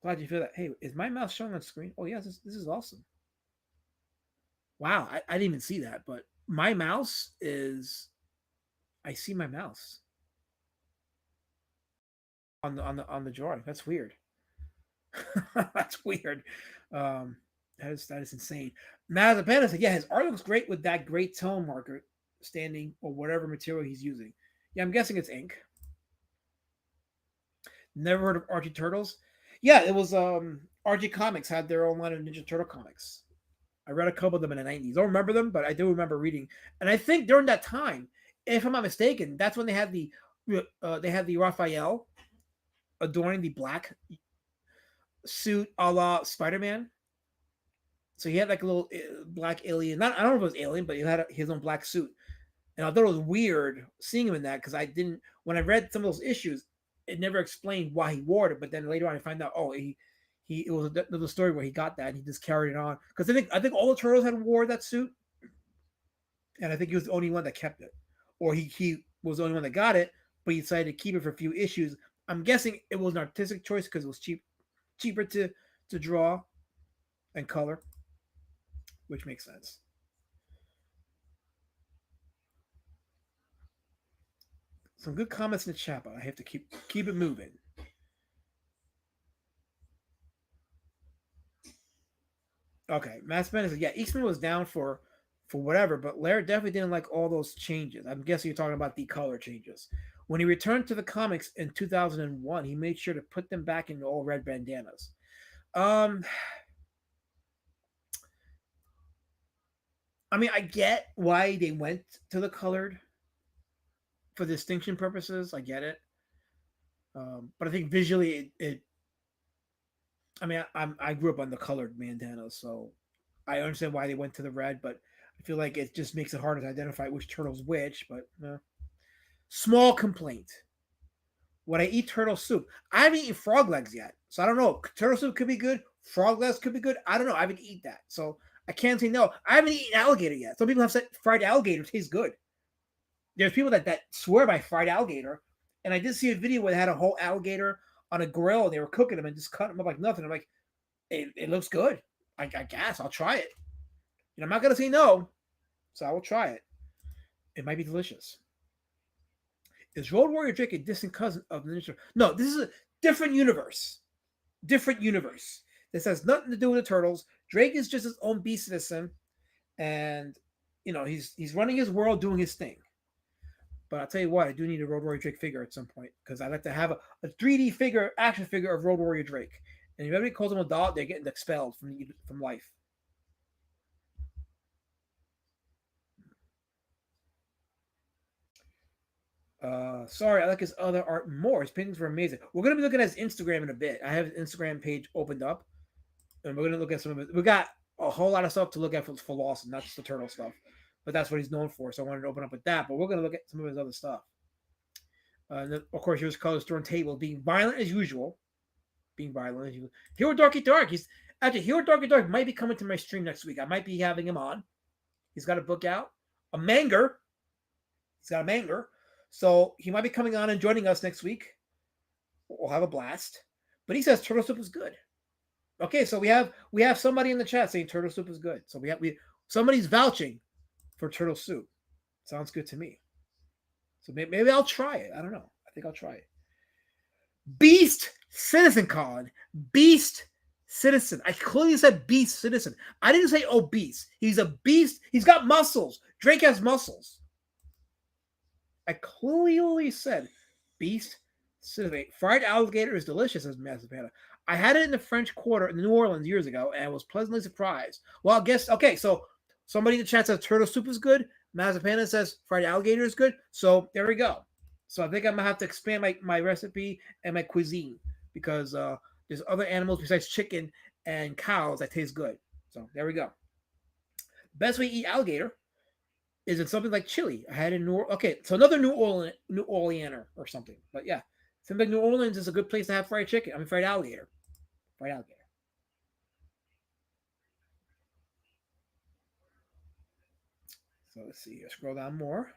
glad you feel that. Hey, is my mouse showing on screen? Oh yes, this is awesome. Wow, I didn't even see that, but my mouse is. I see my mouse on the drawing. That's weird. That's weird. Um, that is insane. Mazepana said, "Yeah, his art looks great with that great tone marker standing or whatever material he's using." Yeah, I'm guessing it's ink. Never heard of Archie Turtles? Yeah, it was Archie Comics had their own line of Ninja Turtle comics. I read a couple of them in the 90s. I don't remember them, but I do remember reading. And I think during that time, if I'm not mistaken, that's when they had the Raphael adorning the black suit a la Spider-Man. So he had like a little black alien. Not I don't know if it was alien, but he had his own black suit. And I thought it was weird seeing him in that because I didn't. When I read some of those issues, it never explained why he wore it. But then later on, I find out, oh, he it was another story where he got that and he just carried it on. Because I think all the turtles had wore that suit, and I think he was the only one that kept it, or he was the only one that got it, but he decided to keep it for a few issues. I'm guessing it was an artistic choice because it was cheaper to draw and color, which makes sense. Some good comments in the chat, but I have to keep it moving. Okay, Matt Spence says, yeah, Eastman was down for whatever, but Laird definitely didn't like all those changes. I'm guessing you're talking about the color changes. When he returned to the comics in 2001, he made sure to put them back into all red bandanas. I mean, I get why they went to the colored for distinction purposes. I get it, but I think visually, I mean, I grew up on the colored bandanas, so I understand why they went to the red, but I feel like it just makes it harder to identify which turtle's which. But small complaint: would I eat turtle soup? I haven't eaten frog legs yet, so I don't know. Turtle soup could be good. Frog legs could be good. I don't know. I haven't eaten that, so I can't say no. I haven't eaten alligator yet. Some people have said fried alligator tastes good. There's people that swear by fried alligator, and I did see a video where they had a whole alligator on a grill and they were cooking them and just cutting them up like nothing. I'm like, it looks good. I guess I'll try it. I'm not gonna say no, so I will try it. It might be delicious. Is Road Warrior Drake a distant cousin of the Ninja? No, this is a different universe. Different universe. This has nothing to do with the Turtles. Drake is just his own beast citizen, and he's running his world, doing his thing. But I'll tell you what, I do need a Road Warrior Drake figure at some point because I'd like to have a 3D figure, action figure of Road Warrior Drake. And if anybody calls him a doll, they're getting expelled from life. Sorry, I like his other art more. His paintings were amazing. We're gonna be looking at his Instagram in a bit. I have his Instagram page opened up, and we're gonna look at some of it. We got a whole lot of stuff to look at for Lawson, not just the turtle stuff, but that's what he's known for. So I wanted to open up with that. But we're gonna look at some of his other stuff. And then, of course, here's Color Store and Table being violent as usual. Being violent as usual. Hero Darky Dark. Hero Darky Dark might be coming to my stream next week. I might be having him on. He's got a book out, a manga. He's got a manga. So he might be coming on and joining us next week. We'll have a blast. But he says turtle soup is good. Okay, so we have somebody in the chat saying turtle soup is good. So somebody's vouching for turtle soup. Sounds good to me. So maybe I'll try it. I don't know. I think I'll try it. Beast Citizen, Colin. Beast Citizen. I clearly said Beast Citizen. I didn't say obese. He's a beast. He's got muscles. Drake has muscles. I clearly said Beast Citizen. Fried alligator is delicious, says Massive Panda. I had it in the French Quarter in New Orleans years ago, and I was pleasantly surprised. Well, I guess, okay, so somebody in the chat says turtle soup is good. Mazepana says fried alligator is good. So there we go. So I think I'm gonna have to expand my recipe and my cuisine because there's other animals besides chicken and cows that taste good. So there we go. Best way to eat alligator is in something like chili. I had in okay, so another New Orleaner or something. But yeah, something like New Orleans is a good place to have fried chicken. I mean fried alligator. Fried alligator. So let's see here. Scroll down more.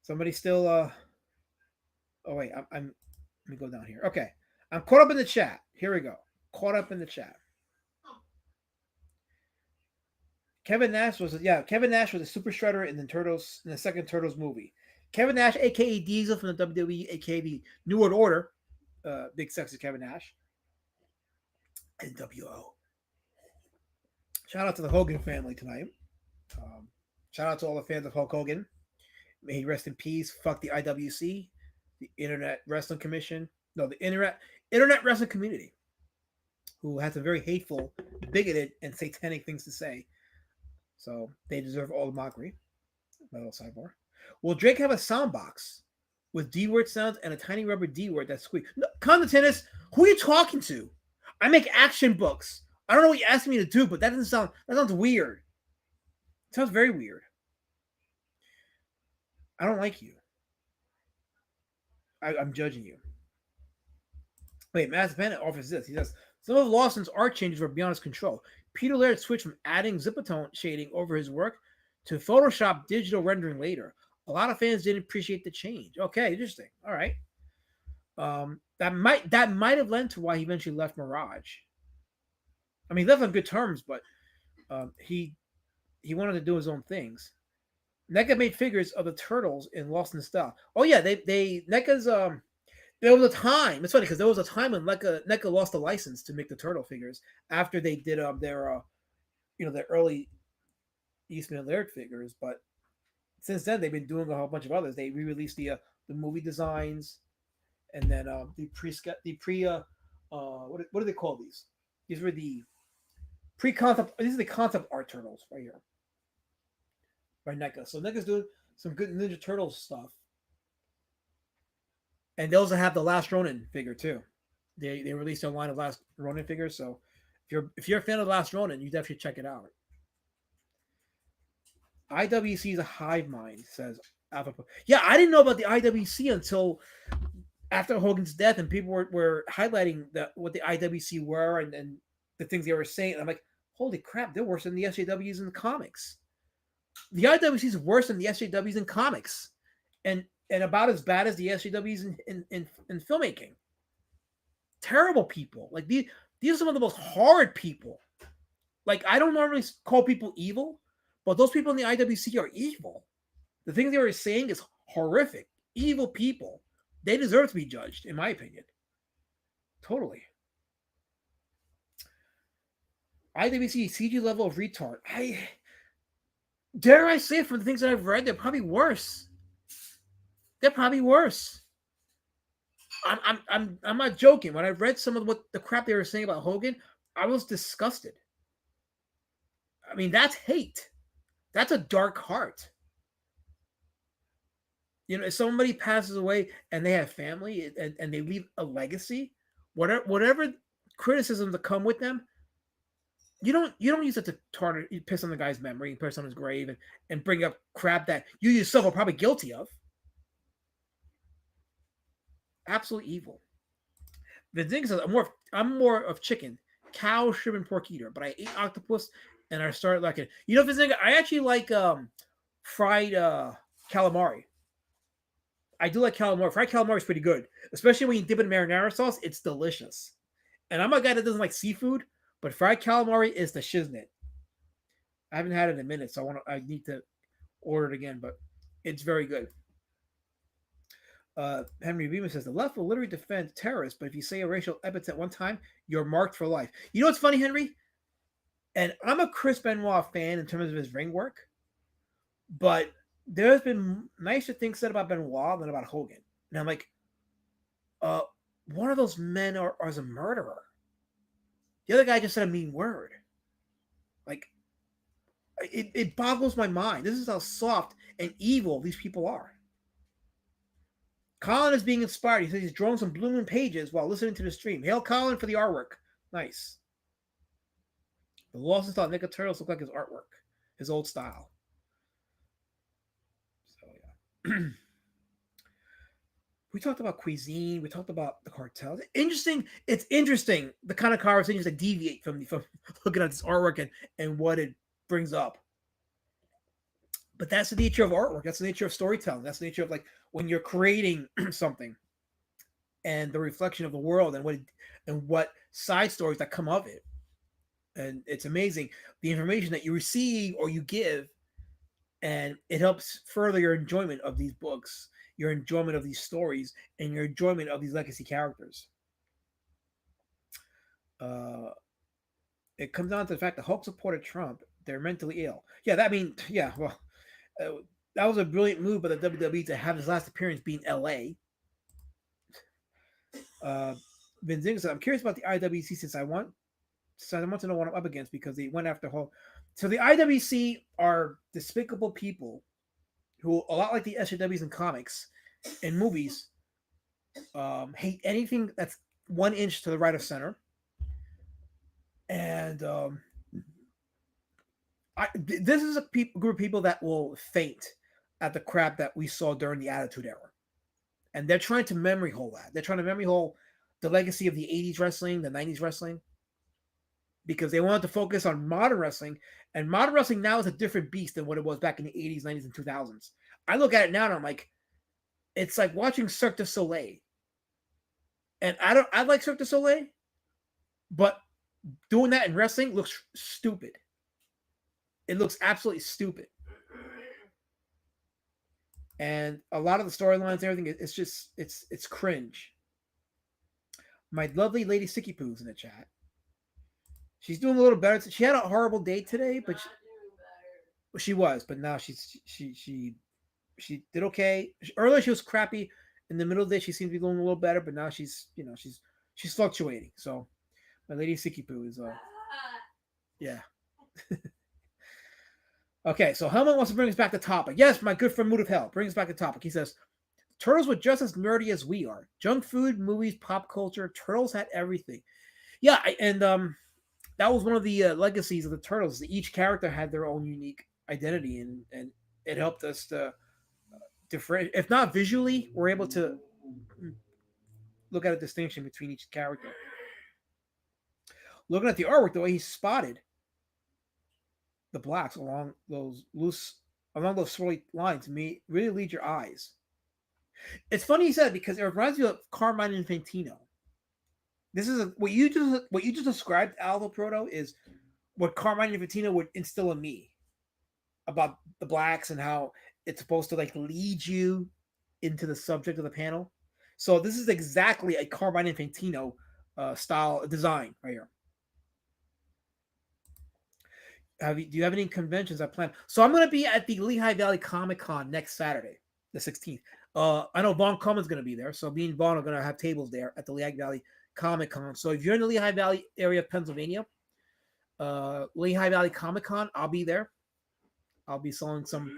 Somebody still oh wait, I'm let me go down here. Okay. I'm caught up in the chat. Here we go. Caught up in the chat. Kevin Nash was a super shredder in the second Turtles movie. Kevin Nash, aka Diesel from the WWE, aka the New World Order, big sexy Kevin Nash. NWO. Shout out to the Hogan family tonight. Shout out to all the fans of Hulk Hogan. May he rest in peace. Fuck the IWC, the Internet Wrestling Commission. No, the Internet Wrestling Community, who has some very hateful, bigoted, and satanic things to say. So they deserve all the mockery. My little sidebar. Will Drake have a sound box with D word sounds and a tiny rubber D word that squeaks? No, Condom Tennis, who are you talking to? I make action books. I don't know what you're asking me to do, but that sounds weird. It sounds very weird. I don't like you. I'm judging you. Wait, Matt Bennett offers this. He says, some of Lawson's art changes were beyond his control. Peter Laird switched from adding zipatone shading over his work to Photoshop digital rendering later. A lot of fans didn't appreciate the change. Okay, interesting. All right. That might have led to why he eventually left Mirage. I mean, he left on good terms, but he wanted to do his own things. NECA made figures of the turtles in Lawson style. Oh yeah, they NECA's there was a time. It's funny because there was a time when NECA lost the license to make the turtle figures after they did their early Eastman and Laird figures. But since then, they've been doing a whole bunch of others. They re-released the movie designs, and then what do they call these? These were the pre-concept. These are the concept art turtles right here by NECA. So NECA's doing some good Ninja Turtles stuff. And they also have the Last Ronin figure too. They released a line of Last Ronin figures. So if you're a fan of Last Ronin, you definitely check it out. IWC is a hive mind, says Alpha. Yeah, I didn't know about the IWC until after Hogan's death, and people were highlighting what the IWC were and the things they were saying. And I'm like, holy crap, they're worse than the SJWs in the comics. The IWC is worse than the SJWs in comics. And about as bad as the SJWs in filmmaking. Terrible people. Like these are some of the most horrid people. Like I don't normally call people evil, but those people in the IWC are evil. The things they were saying is horrific. Evil people. They deserve to be judged, in my opinion. Totally. IWC CG level of retard. Dare I say from the things that I've read, they're probably worse. They're probably worse. I'm not joking. When I read some of what the crap they were saying about Hogan, I was disgusted. I mean, that's hate. That's a dark heart. You know, if somebody passes away and they have family and they leave a legacy, whatever criticisms that come with them, you don't use it to piss on the guy's memory, piss on his grave, and bring up crap that you yourself are probably guilty of. Absolute evil. The thing is, I'm more of chicken, cow, shrimp, and pork eater, but I ate octopus and I started liking it. You know, Vizinga, I actually like fried calamari. I do like calamari. Fried calamari is pretty good, especially when you dip it in marinara sauce. It's delicious. And I'm a guy that doesn't like seafood, but fried calamari is the shiznit. I haven't had it in a minute, so I need to order it again, but it's very good. Henry Beeman says the left will literally defend terrorists, but if you say a racial epithet one time, you're marked for life. You know what's funny, Henry? And I'm a Chris Benoit fan in terms of his ring work, but there's been nicer things said about Benoit than about Hogan. And I'm like, one of those men is a murderer. The other guy just said a mean word. Like, it boggles my mind. This is how soft and evil these people are. Colin is being inspired. He says he's drawing some blooming pages while listening to the stream. Hail Colin for the artwork. Nice. The Lawson thought Ninja Turtles look like his artwork, his old style. So yeah. We talked about cuisine. We talked about the cartels. Interesting. It's interesting the kind of conversations that deviate from looking at this artwork and what it brings up. But that's the nature of artwork. That's the nature of storytelling. That's the nature of like when you're creating something, and the reflection of the world and what side stories that come of it. And it's amazing the information that you receive or you give, and it helps further your enjoyment of these books, your enjoyment of these stories, and your enjoyment of these legacy characters. It comes down to the fact that Hulk supported Trump. They're mentally ill. Yeah, well, that was a brilliant move by the WWE to have his last appearance be in LA. Vince Ziggler said, I'm curious about the IWC since I want to know what I'm up against because they went after Hulk. So the IWC are despicable people who, a lot like the SJWs in comics and movies, hate anything that's 1 inch to the right of center. And this is a group of people that will faint at the crap that we saw during the Attitude Era. And they're trying to memory hole that. They're trying to memory hole the legacy of the 80s wrestling, the 90s wrestling, because they wanted to focus on modern wrestling. And modern wrestling now is a different beast than what it was back in the 80s, 90s, and 2000s. I look at it now and I'm like, it's like watching Cirque du Soleil. And I like Cirque du Soleil, but doing that in wrestling looks stupid. It looks absolutely stupid. And a lot of the storylines and everything, it's cringe. My lovely lady Sicky Poo's in the chat. She's doing a little better. She had a horrible day today, but she was. But now she did okay. Earlier she was crappy. In the middle of the day, she seemed to be going a little better, but now she's fluctuating. So my lady Sicky Poo is yeah. Okay, so Helmut wants to bring us back to topic. Yes, my good friend Mood of Hell brings us back to topic. He says, Turtles were just as nerdy as we are. Junk food, movies, pop culture. Turtles had everything. Yeah, and that was one of the legacies of the Turtles. Each character had their own unique identity, and it helped us to differentiate. If not visually, we're able to look at a distinction between each character. Looking at the artwork, the way he spotted the blacks along those swirly lines really lead your eyes. It's funny you said, because it reminds me of Carmine Infantino. This is what you just described, Aldo Proto, is what Carmine Infantino would instill in me about the blacks and how it's supposed to like lead you into the subject of the panel. So this is exactly a Carmine Infantino style design right here. Do you have any conventions I plan? So I'm going to be at the Lehigh Valley Comic Con next Saturday, the 16th. I know Vaughn Coleman's going to be there. So me and Vaughn are going to have tables there at the Lehigh Valley Comic Con. So if you're in the Lehigh Valley area of Pennsylvania, Lehigh Valley Comic Con, I'll be there. I'll be selling some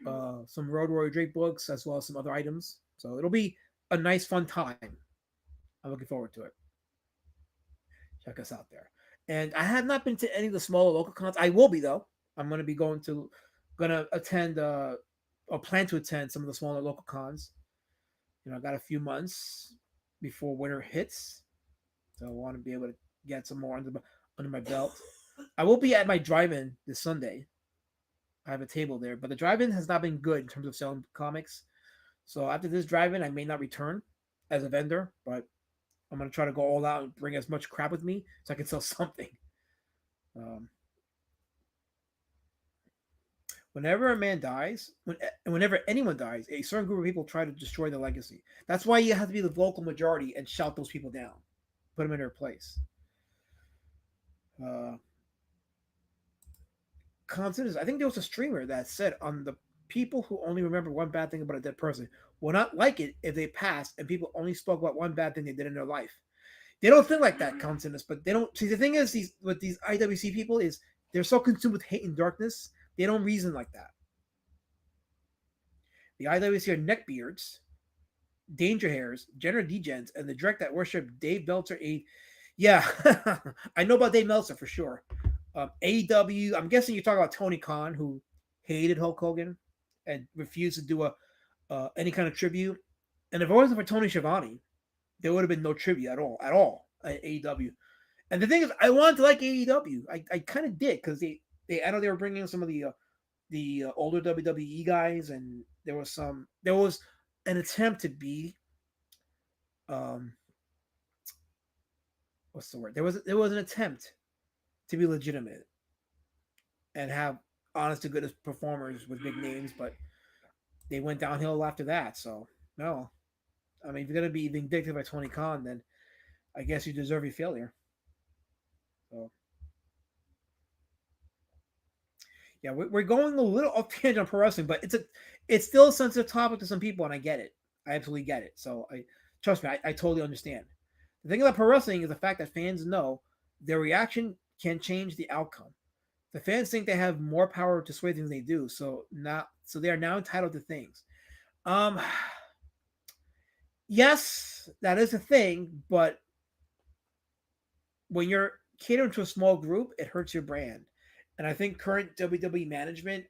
Road Warrior Drake books as well as some other items. So it'll be a nice, fun time. I'm looking forward to it. Check us out there. And I have not been to any of the smaller local cons. I will be, though. I'm going to be going to attend or plan to attend some of the smaller local cons. I got a few months before winter hits, so I want to be able to get some more under my belt. I will be at my drive-in this Sunday. I have a table there, but the drive-in has not been good in terms of selling comics. So after this drive-in, I may not return as a vendor, but I'm going to try to go all out and bring as much crap with me so I can sell something. Whenever a man dies, whenever anyone dies, a certain group of people try to destroy the legacy. That's why you have to be the vocal majority and shout those people down. Put them in their place. Constant, I think there was a streamer that said on the people who only remember one bad thing about a dead person will not like it if they pass and people only spoke about one bad thing they did in their life. They don't think like that, Consonus, but they don't see. The thing is, these IWC people is they're so consumed with hate and darkness They don't reason like that. The IWC are neckbeards, danger hairs, gender degens, and the direct that worship Dave Meltzer. Yeah, I know about Dave Meltzer for sure. AEW, I'm guessing you're talking about Tony Khan, who hated Hulk Hogan and refused to do a any kind of tribute. And if it wasn't for Tony Schiavone, there would have been no tribute at all at AEW. And the thing is, I wanted to like AEW. I kind of did because I know they were bringing in some of the older WWE guys, and there was an attempt to be what's the word? There was an attempt to be legitimate and have honest to goodness performers with big names, but they went downhill after that. So no, I mean, if you're gonna be vindictive by Tony Khan, then I guess you deserve your failure. So yeah, we're going a little off tangent on pro wrestling, but it's still a sensitive topic to some people, and I get it. I absolutely get it. So trust me, I totally understand. The thing about pro wrestling is the fact that fans know their reaction can change the outcome. The fans think they have more power to sway things than they do, so they are now entitled to things. Um, yes, that is a thing, but when you're catering to a small group, it hurts your brand. And I think current WWE management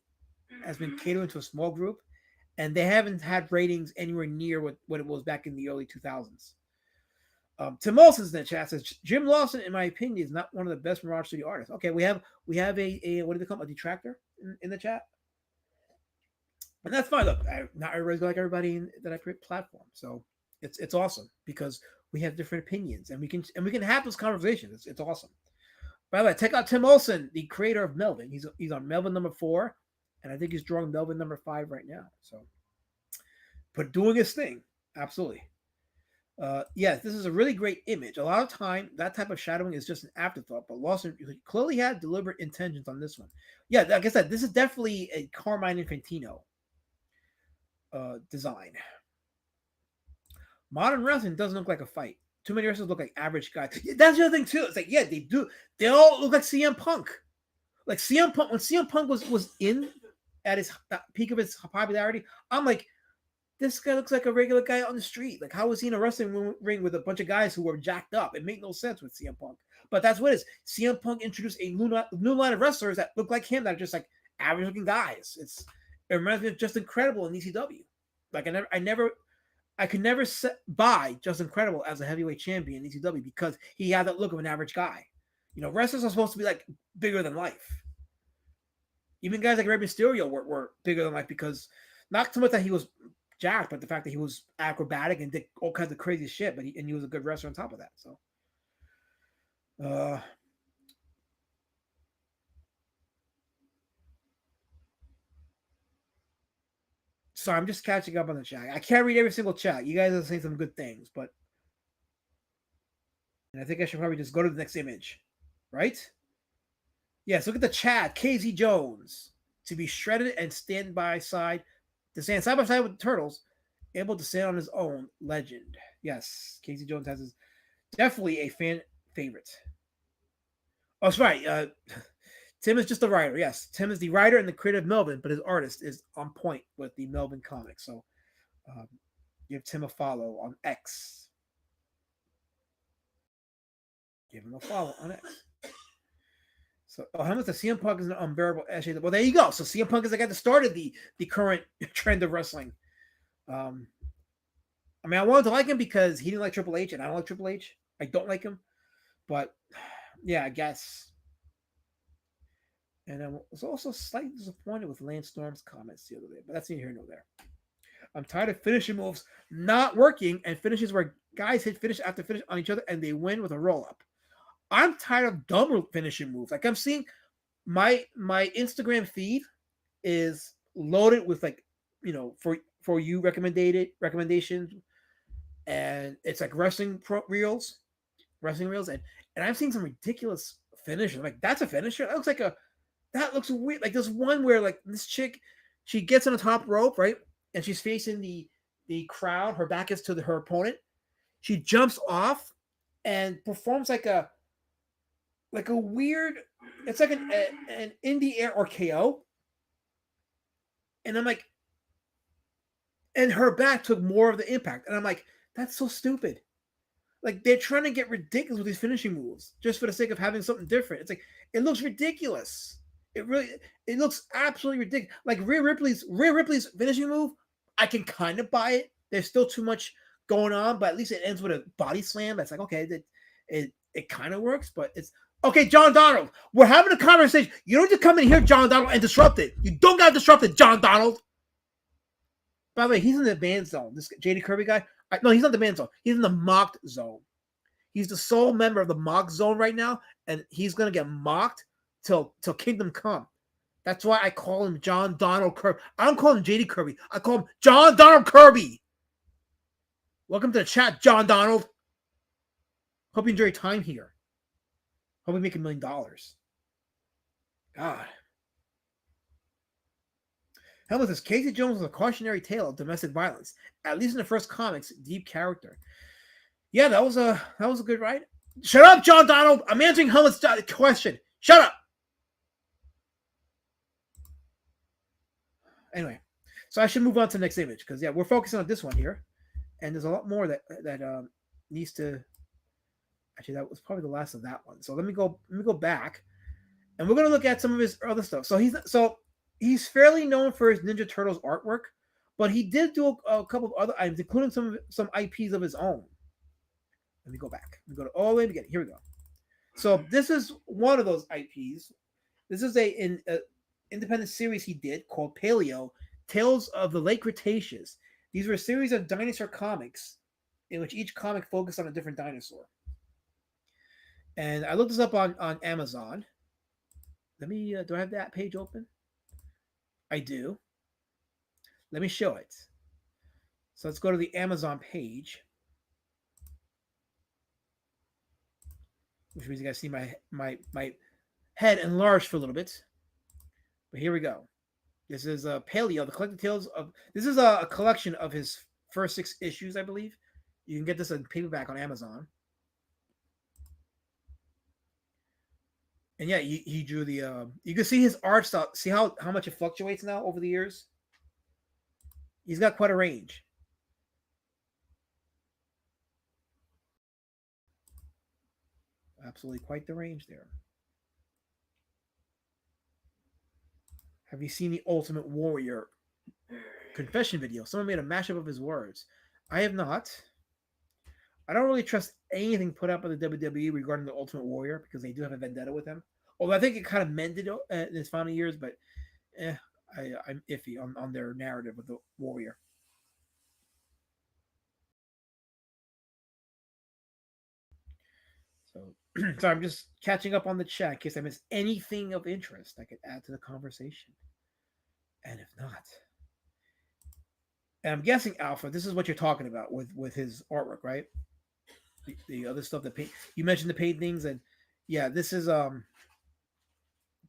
has been catering to a small group, and they haven't had ratings anywhere near what it was back in the early 2000s. Tim Lawson's in the chat says Jim Lawson, in my opinion, is not one of the best Mirage Studio artists. Okay, we have a what do they call them? A detractor in the chat, and that's fine. Look, not everybody's like everybody that I platform, so it's awesome because we have different opinions and we can have this conversation. It's awesome. By the way, check out Tim Olson, the creator of Melvin. He's on Melvin number 4, and I think he's drawing Melvin number 5 right now. So, but doing his thing, absolutely. Yes, this is a really great image. A lot of time, that type of shadowing is just an afterthought, but Lawson clearly had deliberate intentions on this one. Yeah, like I said, this is definitely a Carmine Infantino design. Modern wrestling doesn't look like a fight. Too many wrestlers look like average guys. Yeah, that's the other thing too. It's like, yeah, they do. They all look like CM Punk. Like CM Punk, when CM Punk was in at his peak of his popularity, I'm like, this guy looks like a regular guy on the street. Like, how was he in a wrestling ring with a bunch of guys who were jacked up? It made no sense with CM Punk. But that's what it is. CM Punk introduced a new line of wrestlers that look like him, that are just like average looking guys. It reminds me of Just Incredible in ECW. Like I could never buy Just Incredible as a heavyweight champion in ECW because he had that look of an average guy. You know, wrestlers are supposed to be like bigger than life. Even guys like Rey Mysterio were bigger than life because not so much that he was jacked, but the fact that he was acrobatic and did all kinds of crazy shit, but he was a good wrestler on top of that. So I'm just catching up on the chat. I can't read every single chat. You guys are saying some good things, but and I think I should probably just go to the next image, right? Yes, look at the chat. KZ Jones to be shredded and stand side by side with the Turtles, able to stand on his own. Legend. Yes, KZ Jones has definitely a fan favorite. Oh, that's right. Tim is just a writer. Yes, Tim is the writer and the creator of Melvin, but his artist is on point with the Melvin comics. So give Tim a follow on X. Give him a follow on X. So, how much the CM Punk is an unbearable SJ? Well, there you go. So CM Punk is the guy that started the current trend of wrestling. I mean, I wanted to like him because he didn't like Triple H, and I don't like Triple H. I don't like him, but yeah, I guess. And I was also slightly disappointed with Lance Storm's comments the other day, but that's neither here nor there. I'm tired of finishing moves not working and finishes where guys hit finish after finish on each other and they win with a roll up. I'm tired of dumb finishing moves. Like I'm seeing my Instagram feed is loaded with like, you know, for you recommendations, and it's like wrestling reels, and I'm seeing some ridiculous finishes. I'm like, that's a finisher. That looks weird. Like there's one where like this chick, she gets on the top rope, right, and she's facing the crowd. Her back is to her opponent. She jumps off and performs like a weird. It's like an in the air RKO, And I'm like, and her back took more of the impact. And I'm like, that's so stupid. Like they're trying to get ridiculous with these finishing moves just for the sake of having something different. It's like it looks ridiculous. It looks absolutely ridiculous. Like Rhea Ripley's finishing move, I can kind of buy it. There's still too much going on, but at least it ends with a body slam. That's like okay, it kind of works, but it's okay. John Donald, we're having a conversation. You don't just come in here, John Donald, and disrupt it. You don't got to disrupt it, John Donald. By the way, he's in the ban zone. This JD Kirby guy. No, he's not the ban zone. He's in the mocked zone. He's the sole member of the mock zone right now, and he's gonna get mocked till Kingdom Come. That's why I call him John Donald Kirby. I don't call him JD Kirby. I call him John Donald Kirby. Welcome to the chat, John Donald. Hope you enjoy your time here. Hope we make $1 million. God. Helmut says Casey Jones was a cautionary tale of domestic violence. At least in the first comics, deep character. Yeah, that was a good ride. Shut up, John Donald. I'm answering Helmut's question. Shut up. Anyway, so I should move on to the next image because yeah, we're focusing on this one here, and there's a lot more that needs to. Actually, that was probably the last of that one. So let me go back, and we're gonna look at some of his other stuff. So he's fairly known for his Ninja Turtles artwork, but he did do a couple of other items, including some IPs of his own. Let me go back. Let me go to all the way beginning. Here we go. So this is one of those IPs. This is an independent series he did called Paleo, Tales of the Late Cretaceous. These were a series of dinosaur comics in which each comic focused on a different dinosaur. And I looked this up on Amazon. Let me, do I have that page open? I do. Let me show it. So let's go to the Amazon page. Which means you guys see my head enlarged for a little bit. But here we go. This is Paleo, the collected tales of. This is a collection of his first 6 issues, I believe. You can get this in paperback on Amazon. And yeah, he drew the. You can see his art style. See how much it fluctuates now over the years. He's got quite a range. Absolutely quite the range there. Have you seen the Ultimate Warrior confession video? Someone made a mashup of his words. I have not. I don't really trust anything put out by the WWE regarding the Ultimate Warrior because they do have a vendetta with him. Although I think it kind of mended in his final years, but I'm iffy on their narrative with the Warrior. So I'm just catching up on the chat in case I missed anything of interest I could add to the conversation. And if not, and I'm guessing Alpha, this is what you're talking about with his artwork, right? The other stuff that you mentioned the paintings, and yeah, this is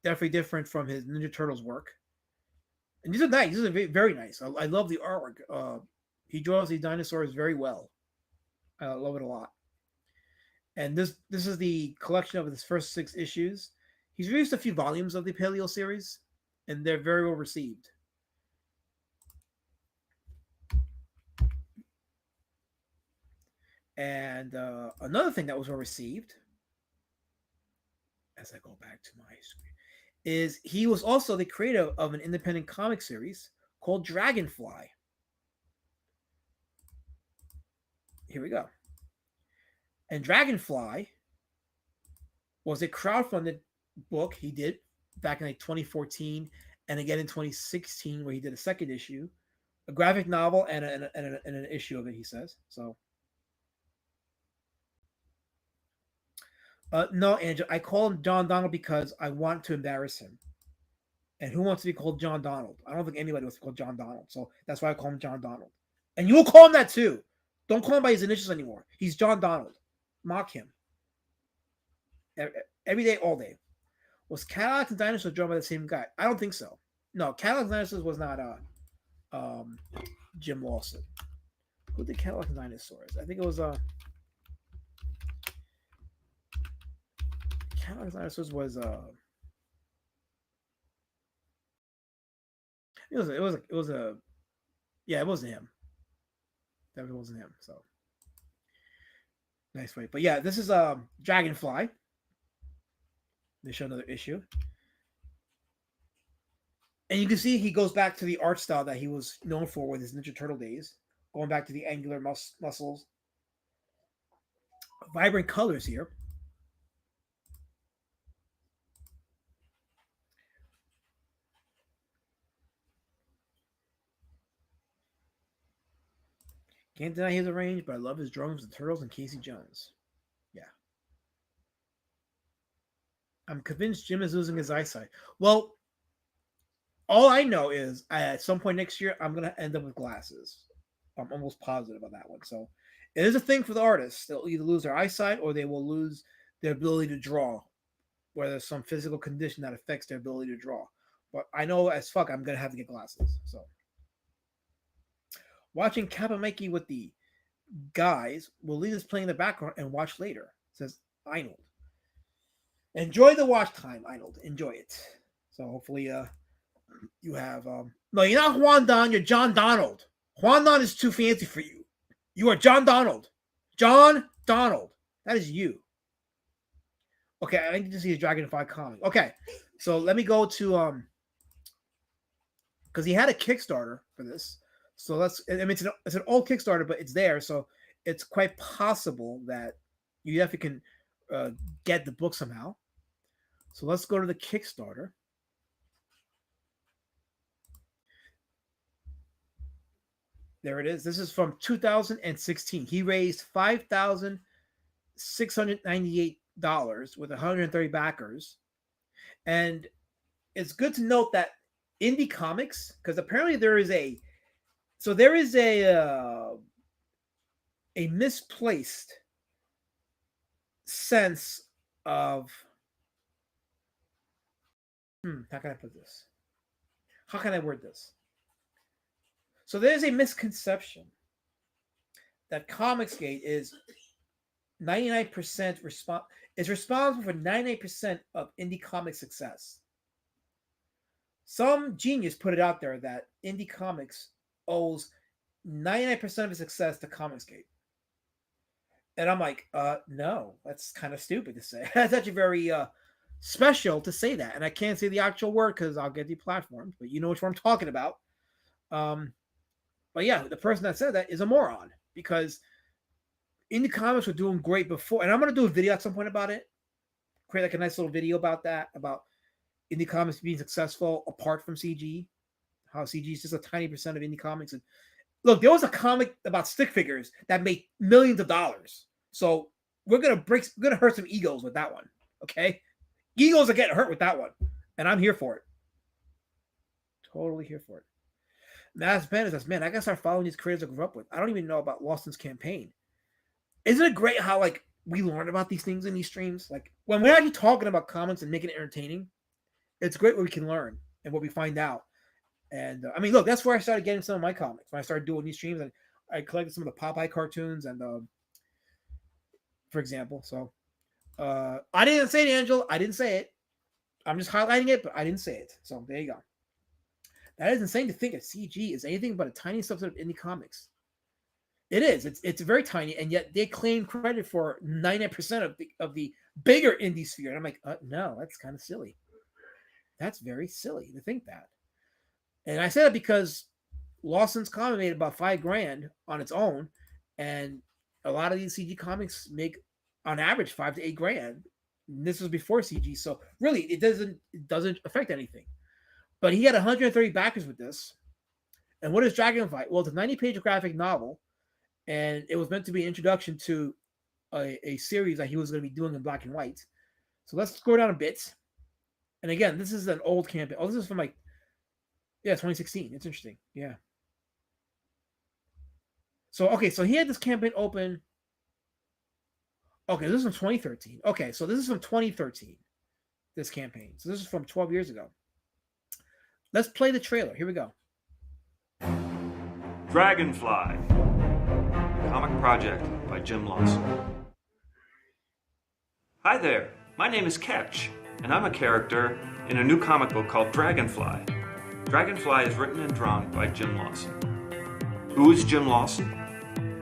definitely different from his Ninja Turtles work. And these are nice. These are very nice. I love the artwork. He draws these dinosaurs very well. I love it a lot. And this is the collection of his first 6 issues. He's released a few volumes of the Paleo series, and they're very well received. And another thing that was well received, as I go back to my screen, is he was also the creator of an independent comic series called Dragonfly. Here we go. And Dragonfly was a crowdfunded book he did back in 2014 and again in 2016 where he did a second issue, a graphic novel and an issue of it, he says. So, no, Angel, I call him John Donald because I want to embarrass him. And who wants to be called John Donald? I don't think anybody wants to be called John Donald. So that's why I call him John Donald. And you will call him that too. Don't call him by his initials anymore. He's John Donald. Mock him. Every day, all day. Was Cadillacs and Dinosaurs drawn by the same guy? I don't think so. No, Cadillacs and Dinosaurs was not Jim Lawson. Who did Cadillacs and Dinosaurs? I think it was Cadillacs and Dinosaurs was Yeah, it wasn't him. Definitely wasn't him. So nice fight. But yeah, this is Dragonfly. They show another issue. And you can see he goes back to the art style that he was known for with his Ninja Turtle days, going back to the angular muscles. Vibrant colors here. Can't deny his range, but I love his drawings of the Turtles and Casey Jones. Yeah. I'm convinced Jim is losing his eyesight. Well, all I know is at some point next year, I'm going to end up with glasses. I'm almost positive on that one. So it is a thing for the artists. They'll either lose their eyesight or they will lose their ability to draw, where there's some physical condition that affects their ability to draw. But I know as fuck I'm going to have to get glasses. So watching Kappa-Mikey with the guys will leave us playing in the background and watch later, says Arnold. Enjoy the watch time, Arnold. Enjoy it. So hopefully you have no, you're not Juan Don, you're John Donald. Juan Don is too fancy for you. You are John Donald. John Donald. That is you. Okay, I need to see his Dragonfly comic. Okay, so let me go to because he had a Kickstarter for this. So I mean, it's an old Kickstarter, but it's there, so it's quite possible that you definitely can get the book somehow. So let's go to the Kickstarter. There it is. This is from 2016. He raised $5,698 with 130 backers. And it's good to note that indie comics, because apparently there is a misplaced sense of how can I put this? How can I word this? So there's a misconception that Comicsgate is 99% responsible for 98% of indie comic success. Some genius put it out there that indie comics owes 99% of its success to Comicsgate. And I'm like, no, that's kind of stupid to say. That's actually very special to say that. And I can't say the actual word because I'll get deplatformed, but you know which one I'm talking about. But yeah, the person that said that is a moron because indie comics were doing great before. And I'm going to do a video at some point about it. Create like a nice little video about that, about indie comics being successful apart from CG. How CG is just a tiny percent of indie comics. And look, there was a comic about stick figures that made millions of dollars. So we're gonna hurt some egos with that one. Okay, egos are getting hurt with that one, and I'm here for it. Totally here for it. Mass Ben says, man, I gotta start following these creators I grew up with. I don't even know about Lawson's campaign. Isn't it great how like we learn about these things in these streams? Like when we're actually talking about comics and making it entertaining, it's great what we can learn and what we find out. And I mean, look, that's where I started getting some of my comics. When I started doing these streams, and I collected some of the Popeye cartoons, and for example, so I didn't say it, Angela. I didn't say it. I'm just highlighting it, but I didn't say it. So there you go. That is insane to think that CG is anything but a tiny subset of indie comics. It is. It's very tiny, and yet they claim credit for 90% of the bigger indie sphere. And I'm like, no, that's kind of silly. That's very silly to think that. And I said it because Lawson's comic made about $5,000 on its own, and a lot of these CG comics make on average $5,000 to $8,000. And this was before CG, so really it doesn't affect anything. But he had 130 backers with this. And what is Dragonfly? Well, it's a 90-page graphic novel, and it was meant to be an introduction to a series that he was going to be doing in black and white. So let's scroll down a bit. And again, this is an old campaign. Oh, this is from 2016. It's interesting. Yeah. So, okay, so he had this campaign open. Okay, this is from 2013. Okay, so this is from 2013, this campaign. So this is from 12 years ago. Let's play the trailer. Here we go. Dragonfly. Comic Project by Jim Lawson. Hi there, my name is Ketch, and I'm a character in a new comic book called Dragonfly. Dragonfly is written and drawn by Jim Lawson. Who is Jim Lawson?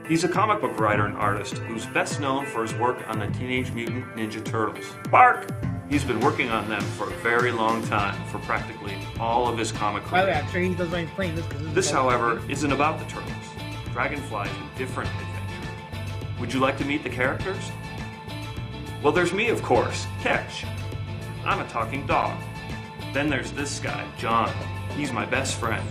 He's a comic book writer and artist who's best known for his work on the Teenage Mutant Ninja Turtles. Bark! He's been working on them for a very long time, for practically all of his comic By the way, career. I'm sure he doesn't mind playing this. This, however, isn't about the Turtles. Dragonfly is a different adventure. Would you like to meet the characters? Well, there's me, of course, Ketch. I'm a talking dog. Then there's this guy, John. He's my best friend.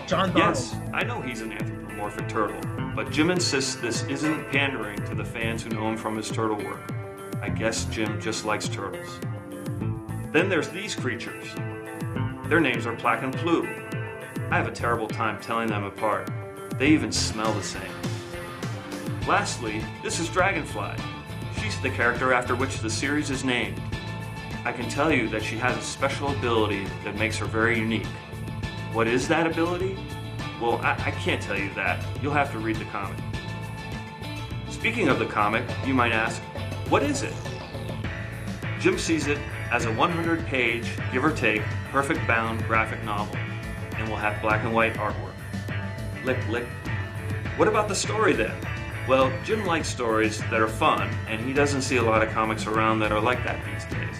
John Donald. Yes, I know he's an anthropomorphic turtle, but Jim insists this isn't pandering to the fans who know him from his turtle work. I guess Jim just likes turtles. Then there's these creatures. Their names are Plaque and Plue. I have a terrible time telling them apart. They even smell the same. Lastly, this is Dragonfly. She's the character after which the series is named. I can tell you that she has a special ability that makes her very unique. What is that ability? Well, I can't tell you that. You'll have to read the comic. Speaking of the comic, you might ask, what is it? Jim sees it as a 100-page, give or take, perfect bound graphic novel, and will have black and white artwork. Lick, lick. What about the story then? Well, Jim likes stories that are fun, and he doesn't see a lot of comics around that are like that these days.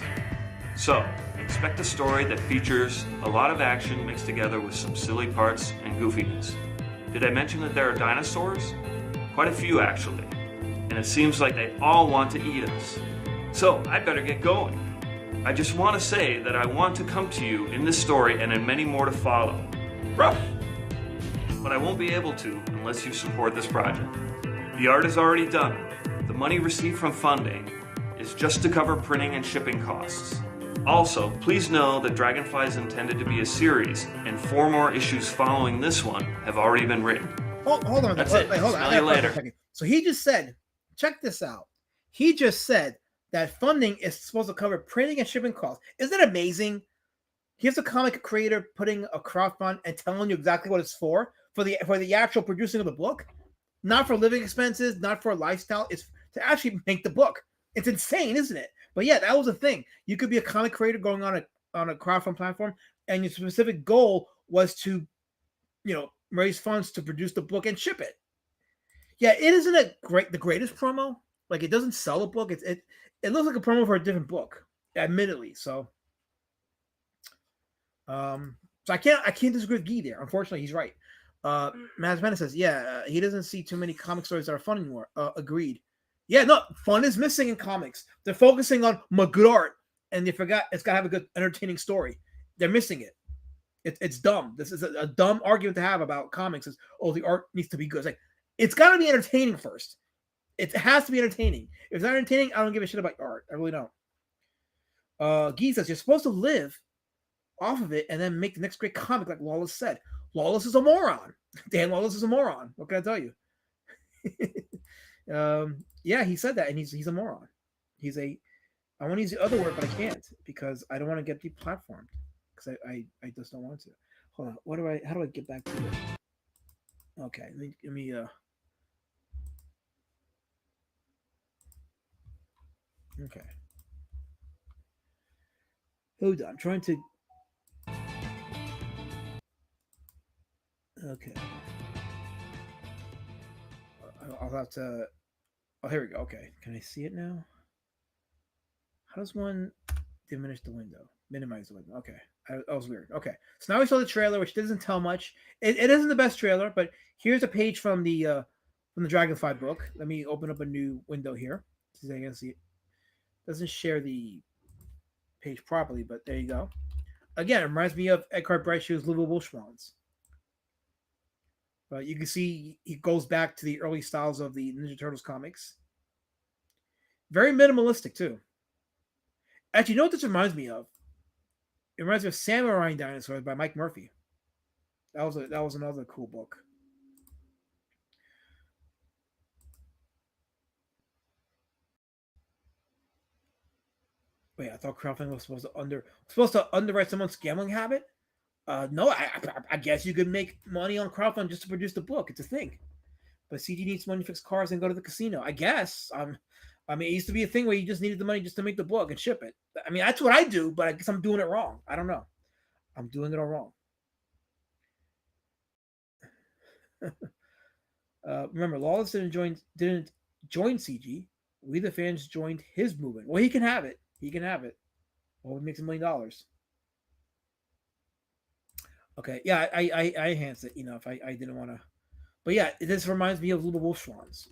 So, expect a story that features a lot of action mixed together with some silly parts and goofiness. Did I mention that there are dinosaurs? Quite a few, actually. And it seems like they all want to eat us. So, I better get going. I just want to say that I want to come to you in this story and in many more to follow. Ruff! But I won't be able to unless you support this project. The art is already done. The money received from funding is just to cover printing and shipping costs. Also, please know that Dragonfly is intended to be a series, and 4 more issues following this one have already been written. Hold on. That's Wait, it. hold on. Smell you later. So he just said, check this out. He just said that funding is supposed to cover printing and shipping costs. Isn't that amazing? Here's a comic creator putting a crowdfund and telling you exactly what it's for the actual producing of the book, not for living expenses, not for a lifestyle. It's to actually make the book. It's insane, isn't it? But yeah, that was the thing. You could be a comic creator going on a crowdfund platform, and your specific goal was to, raise funds to produce the book and ship it. Yeah, it isn't the greatest promo. Like, it doesn't sell a book. It looks like a promo for a different book, admittedly. So, I can't disagree with Guy there. Unfortunately, he's right. Matt Bennett says, he doesn't see too many comic stories that are fun anymore. Agreed. Yeah, no, fun is missing in comics. They're focusing on good art, and they forgot it's got to have a good, entertaining story. They're missing it. It's dumb. This is a dumb argument to have about comics. Is the art needs to be good. It's like, it's got to be entertaining first. It has to be entertaining. If it's not entertaining, I don't give a shit about art. I really don't. Guy says you're supposed to live off of it and then make the next great comic, like Lawless said. Lawless is a moron. Dan Lawless is a moron. What can I tell you? Yeah, he said that, and he's a moron. I want to use the other word, but I can't because I don't want to get deplatformed because I just don't want to. Hold on. How do I get back to it? Okay, let me okay. Hold on. I'm trying to. Okay. I'll have to. Oh, here we go. Okay. Can I see it now? How does one diminish the window? Minimize the window. Okay. That was weird. Okay. So now we saw the trailer, which doesn't tell much. It isn't the best trailer, but here's a page from the Dragonfly book. Let me open up a new window here. See if I can see it. Doesn't share the page properly, but there you go. Again, it reminds me of Eckhart Brightshoe's Little Wolf Schwans. But you can see he goes back to the early styles of the Ninja Turtles comics. Very minimalistic, too. Actually, you know what this reminds me of? It reminds me of Samurai Dinosaurs by Mike Murphy. That was another cool book. Wait, I thought crowdfunding was supposed to underwrite someone's gambling habit. No, I guess you could make money on crowdfunding just to produce the book. It's a thing. But CG needs money to fix cars and go to the casino. I guess. I mean, it used to be a thing where you just needed the money just to make the book and ship it. I mean, that's what I do, but I guess I'm doing it wrong. I don't know. I'm doing it all wrong. Remember, Lawson didn't join CG. We the fans joined his movement. Well, he can have it. He can have it. Well, he makes $1 million. Okay, yeah, I enhanced it. If I didn't want to, but yeah, this reminds me of Little Wolf Swans.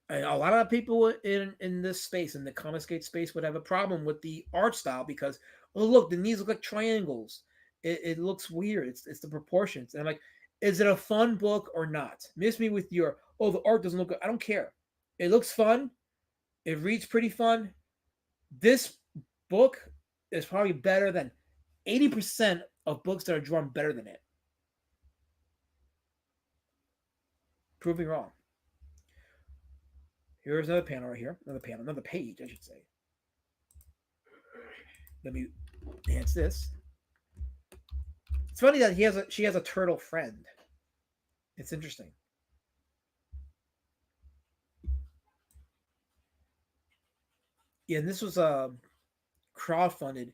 And a lot of people in this space, in the comic skate space, would have a problem with the art style because, oh look, the knees look like triangles. It looks weird. It's the proportions. And I'm like, is it a fun book or not? Miss me with your, oh, the art doesn't look good. I don't care. It looks fun. It reads pretty fun. This book is probably better than 80% of books that are drawn better than it. Prove me wrong. Here's another panel right here. Another page, I should say. Let me enhance this. It's funny that she has a turtle friend. It's interesting. Yeah, and this was crowdfunded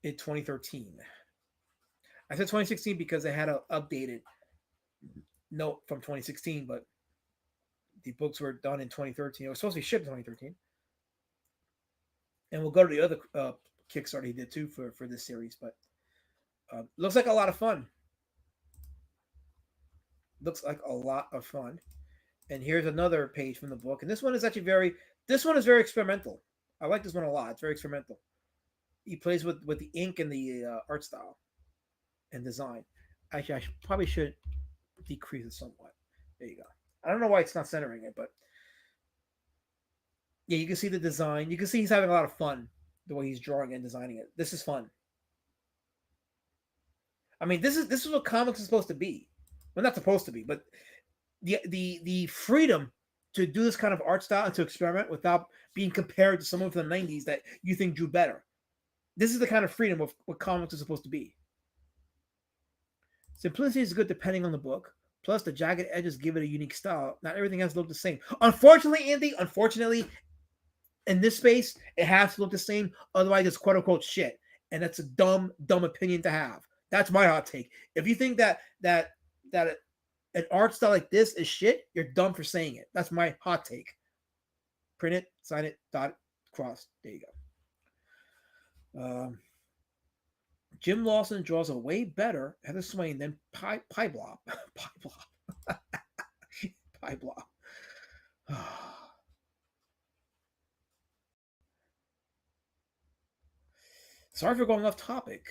in 2013. I said 2016 because they had an updated note from 2016, but the books were done in 2013. It was supposed to be shipped in 2013. And we'll go to the other Kickstarter he did too for this series, but looks like a lot of fun. Looks like a lot of fun. And here's another page from the book. And this one is actually very experimental. I like this one a lot. It's very experimental. He plays with the ink and the art style and design. Actually, I probably should decrease it somewhat. There you go. I don't know why it's not centering it, but yeah, you can see the design. You can see he's having a lot of fun the way he's drawing and designing it. This is fun. I mean, this is what comics is supposed to be. Well, not supposed to be, but the freedom to do this kind of art style and to experiment without being compared to someone from the 90s that you think drew better. This is the kind of freedom of what comics is supposed to be. Simplicity is good depending on the book. Plus, the jagged edges give it a unique style. Not everything has to look the same. Unfortunately, Andy, in this space, it has to look the same. Otherwise, it's quote unquote shit. And that's a dumb opinion to have. That's my hot take. If you think that an art style like this is shit, you're dumb for saying it. That's my hot take. Print it, sign it, dot it, cross. There you go. Jim Lawson draws a way better Heather Swain than Pie Blob. Pie Blob. Pie Blob. Sorry for going off topic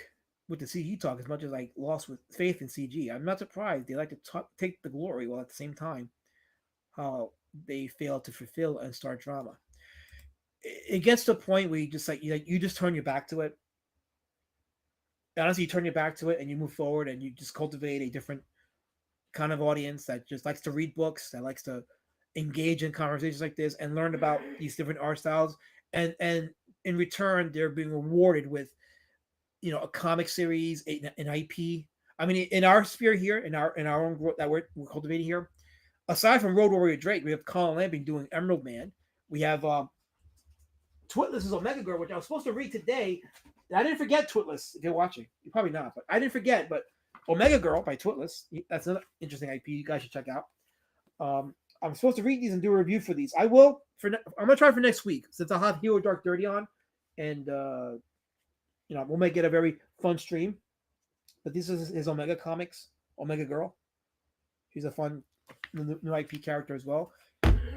with the CG talk as much as I lost with faith in CG. I'm not surprised they like to take the glory while at the same time how they fail to fulfill and start drama. It gets to a point where you just you just turn your back to it. Honestly, you turn your back to it and you move forward and you just cultivate a different kind of audience that just likes to read books, that likes to engage in conversations like this and learn about these different art styles. And in return, they're being rewarded with, a comic series, an IP. I mean, in our sphere here, in our own growth that we're cultivating here, aside from Road Warrior Drake, we have Colin Lamping doing Emerald Man. We have Twitless is Omega Girl, which I was supposed to read today. I didn't forget Twitless. If you're watching, you're probably not, but I didn't forget. But Omega Girl by Twitless, that's another interesting IP you guys should check out. I'm supposed to read these and do a review for these. I will. I'm gonna try for next week since I'll have Hero Dark Dirty on, and we'll make it a very fun stream. But this is his Omega Comics, Omega Girl. She's a fun new IP character as well.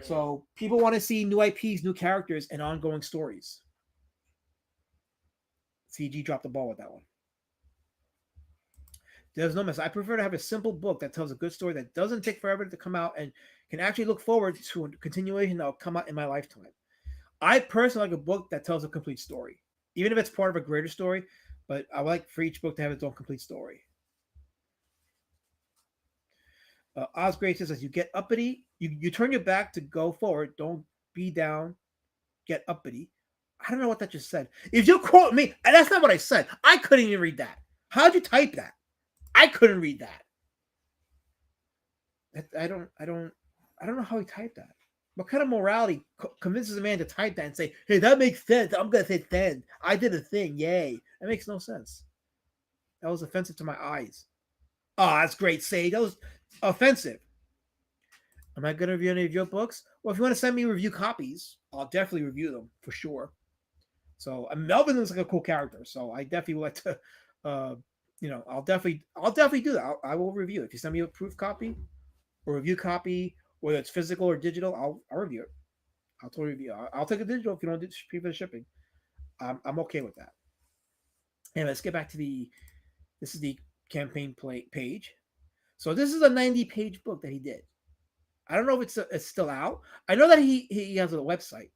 So people want to see new IPs, new characters, and ongoing stories. CG dropped the ball with that one. There's no mess. I prefer to have a simple book that tells a good story that doesn't take forever to come out and can actually look forward to a continuation that will come out in my lifetime. I personally like a book that tells a complete story, even if it's part of a greater story, but I like for each book to have its own complete story. Osgray says, as you get uppity, you turn your back to go forward. Don't be down. Get uppity. I don't know what that just said. If you quote me, and that's not what I said. I couldn't even read that. How'd you type that? I couldn't read that. I don't know how he typed that. What kind of morality convinces a man to type that and say, hey, that makes sense. I'm going to say then. I did a thing. Yay. That makes no sense. That was offensive to my eyes. Oh, that's great, Sage. That was offensive. Am I going to review any of your books? Well, if you want to send me review copies, I'll definitely review them for sure. So Melvin looks like a cool character, so I definitely would like to, I'll definitely do that. I will review it. If you send me a proof copy or review copy, whether it's physical or digital, I'll review it. I'll totally review it. I'll take a digital if you don't do pay for the shipping. I'm okay with that. And let's get back to this is the campaign page. So this is a 90-page book that he did. I don't know if it's still out. I know that he has a website.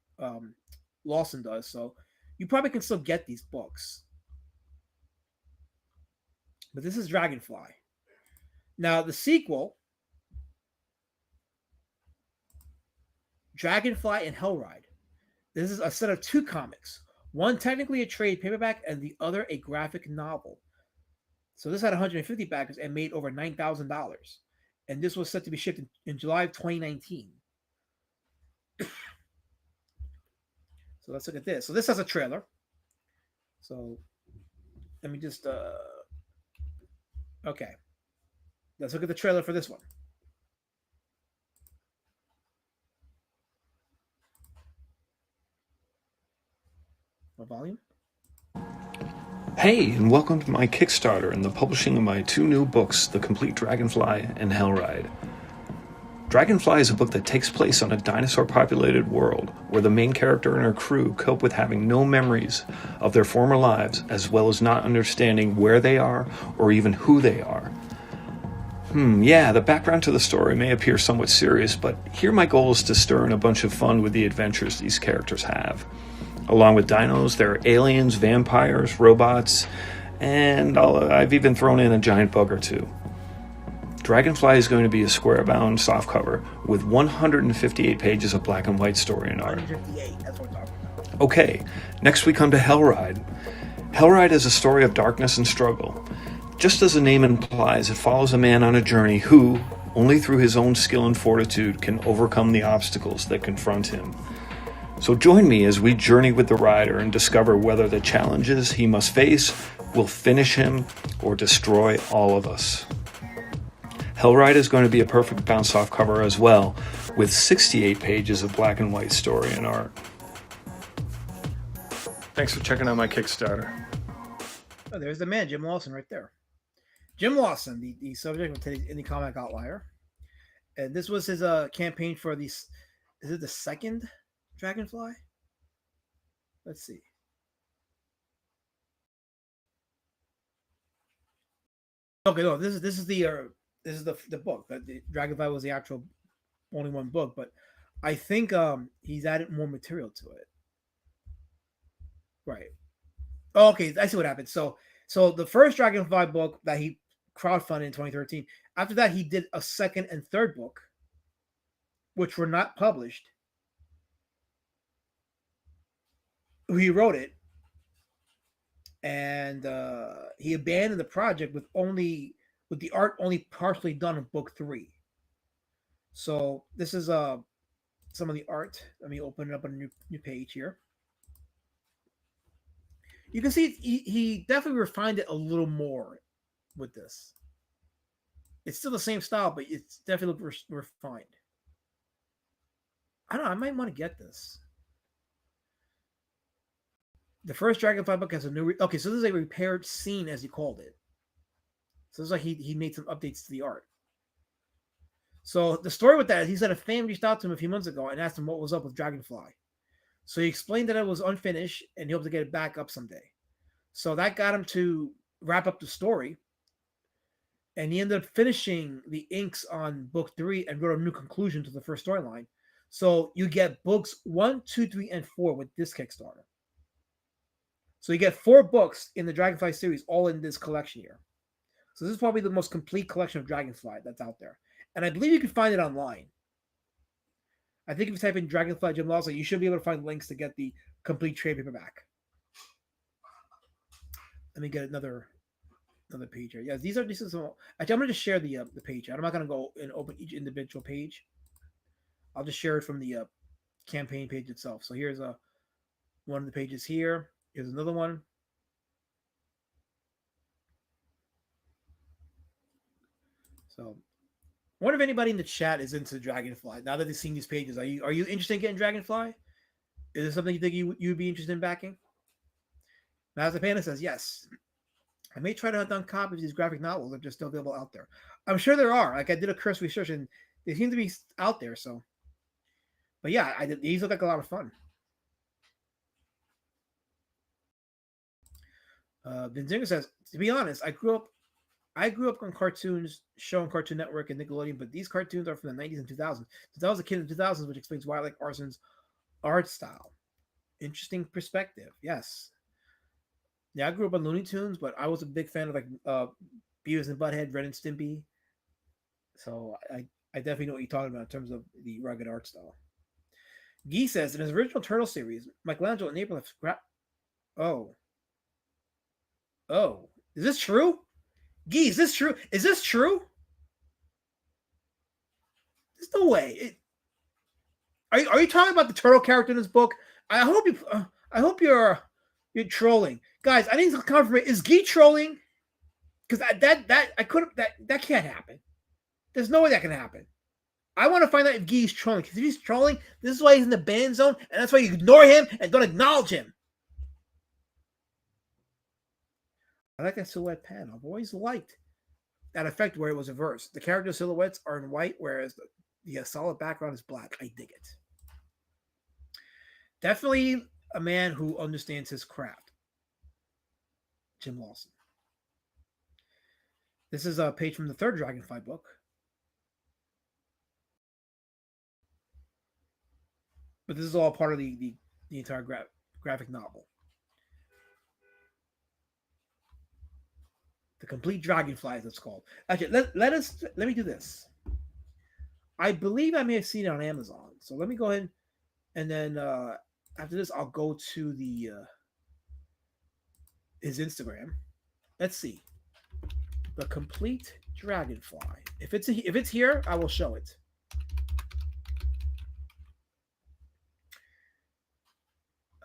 Lawson does, so you probably can still get these books. But this is Dragonfly. Now the sequel, Dragonfly and Hellride. This is a set of 2 comics. One technically a trade paperback and the other a graphic novel. So this had 150 backers and made over $9,000. And this was set to be shipped in July of 2019. So let's look at this. So this has a trailer. So let me just okay. Let's look at the trailer for this one. What volume? Hey, and welcome to my Kickstarter and the publishing of my 2 new books, The Complete Dragonfly and Hellride. Dragonfly is a book that takes place on a dinosaur-populated world where the main character and her crew cope with having no memories of their former lives, as well as not understanding where they are or even who they are. Yeah, the background to the story may appear somewhat serious, but here my goal is to stir in a bunch of fun with the adventures these characters have. Along with dinos, there are aliens, vampires, robots, and I've even thrown in a giant bug or 2. Dragonfly is going to be a square-bound softcover with 158 pages of black and white story and art. 158, that's what we're talking about. Okay, next we come to Hellride. Hellride is a story of darkness and struggle. Just as the name implies, it follows a man on a journey who, only through his own skill and fortitude, can overcome the obstacles that confront him. So join me as we journey with the rider and discover whether the challenges he must face will finish him or destroy all of us. Hellride is going to be a perfect bounce softcover as well, with 68 pages of black and white story and art. Thanks for checking out my Kickstarter. Oh, there's the man, Jim Lawson, right there. Jim Lawson, the subject of today's Indie Comic Outlier. And this was his campaign for these. Is it the second Dragonfly? Let's see. Okay, no, this is the book. The Dragonfly was the actual only one book, but I think he's added more material to it. Right. Oh, okay, I see what happened. So the first Dragonfly book that he crowdfunded in 2013. After that, he did a second and third book, which were not published. He wrote it, and he abandoned the project with the art only partially done in book 3. So this is some of the art. Let me open it up on a new page here. You can see he definitely refined it a little more with this. It's still the same style, but it's definitely refined. I don't know. I might want to get this. The first Dragonfly book has a new... okay, so this is a repaired scene, as he called it. So it's like he made some updates to the art. So the story with that is he said a fan reached out to him a few months ago and asked him what was up with Dragonfly. So he explained that it was unfinished and he hoped to get it back up someday. So that got him to wrap up the story. And he ended up finishing the inks on book 3 and wrote a new conclusion to the first storyline. So you get books 1, 2, 3, and 4 with this Kickstarter. So you get 4 books in the Dragonfly series, all in this collection here. So this is probably the most complete collection of Dragonfly that's out there. And I believe you can find it online. I think if you type in Dragonfly Jim Lawson, you should be able to find links to get the complete trade paperback. Let me get another page here. Yeah, this is all. Actually, I'm going to just share the page. I'm not going to go and open each individual page. I'll just share it from the campaign page itself. So here's one of the pages here. Here's another one. So, I wonder if anybody in the chat is into Dragonfly. Now that they've seen these pages, are you interested in getting Dragonfly? Is this something you think you'd be interested in backing? Master Panda says yes. I may try to hunt down copies of these graphic novels if they're still available out there. I'm sure there are. Like I did a curse research and they seem to be out there. So, but yeah, these look like a lot of fun. Benzinger says, to be honest, I grew up on cartoons shown Cartoon Network and Nickelodeon, but these cartoons are from the 90s and 2000s. Since I was a kid in the 2000s, which explains why I like Arson's art style. Interesting perspective. Yes. Yeah, I grew up on Looney Tunes, but I was a big fan of like Beavis and Butthead, Ren and Stimpy. So I definitely know what you're talking about in terms of the rugged art style. Guy says in his original Turtle series, Michelangelo and April have scrapped. Oh, oh, is this true? Guy, is this true? Is this true? There's no way. Are you talking about the turtle character in this book? I hope you're trolling, guys. I need to confirm it. Is Guy trolling? Because I could that can't happen. There's no way that can happen. I want to find out if Guy's trolling. Because if he's trolling, this is why he's in the ban zone, and that's why you ignore him and don't acknowledge him. I like that silhouette pen. I've always liked that effect where it was reversed. The character silhouettes are in white, whereas the solid background is black. I dig it. Definitely a man who understands his craft. Jim Lawson. This is a page from the third Dragonfly book. But this is all part of the entire graphic novel. The Complete Dragonfly, as it's called. Actually, let me do this. I believe I may have seen it on Amazon. So let me go ahead and then after this, I'll go to his Instagram. Let's see. The Complete Dragonfly. If it's here, I will show it.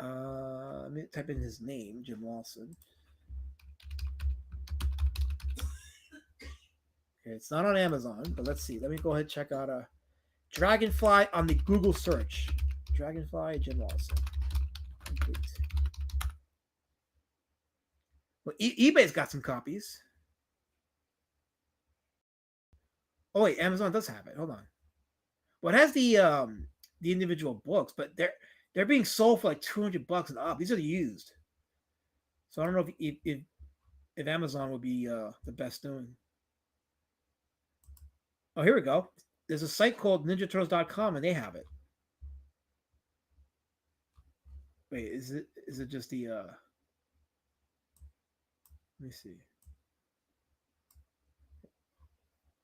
Let me type in his name, Jim Lawson. Okay, it's not on Amazon, but let's see. Let me go ahead and check out a Dragonfly on the Google search. Dragonfly, Jim Lawson. Complete. Well, eBay's got some copies. Oh wait, Amazon does have it. Hold on. Well, it has the individual books, but they're being sold for like $200 and up. These are used. So I don't know if Amazon would be the best doing. Oh, here we go. There's a site called NinjaTurtles.com and they have it. Wait, is it just the let me see.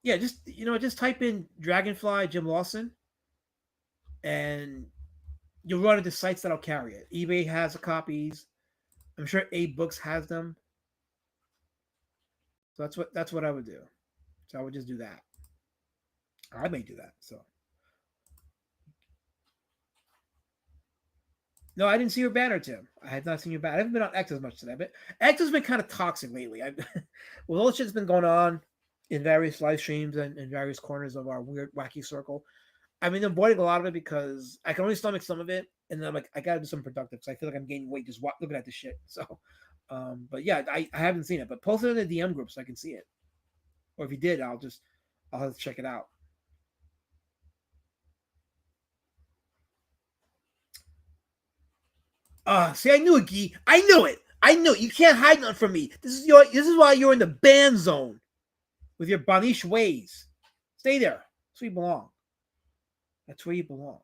Yeah, just type in Dragonfly Jim Lawson and you'll run into sites that'll carry it. eBay has the copies. I'm sure A-Books has them. So that's what I would do. So I would just do that. I may do that. So no, I didn't see your banner, Tim. I have not seen your banner. I haven't been on X as much today, but X has been kind of toxic lately. Well, all the shit's been going on in various live streams and in various corners of our weird, wacky circle. I've been avoiding a lot of it because I can only stomach some of it, and then I'm like, I gotta do something productive because I feel like I'm gaining weight just looking at this shit. So, but yeah, I haven't seen it, but post it in the DM group so I can see it. Or if you did, I'll have to check it out. See, I knew it, Guy. I knew it. I knew it. You can't hide nothing from me. This is why you're in the ban zone with your Banish ways. Stay there. That's where you belong. That's where you belong.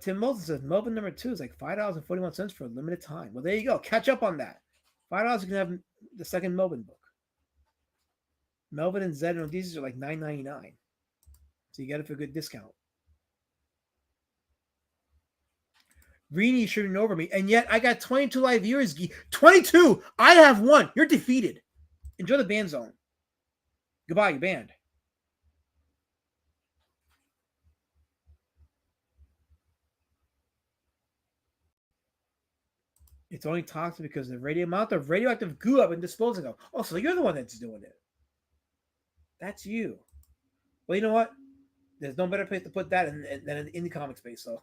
Tim Moulton says Melvin number 2 is like $5.41 for a limited time. Well, there you go. Catch up on that. $5 you can have the second Melvin book. Melvin and Zed and these are like $9.99. So you get it for a good discount. Rini shooting over me, and yet I got 22 live viewers. 22! I have 1. You're defeated. Enjoy the ban zone. Goodbye, you're banned. It's only toxic because of the amount of radioactive goo I've been disposing of. Oh, so you're the one that's doing it. That's you. Well, you know what? There's no better place to put that than in the indie comic space. So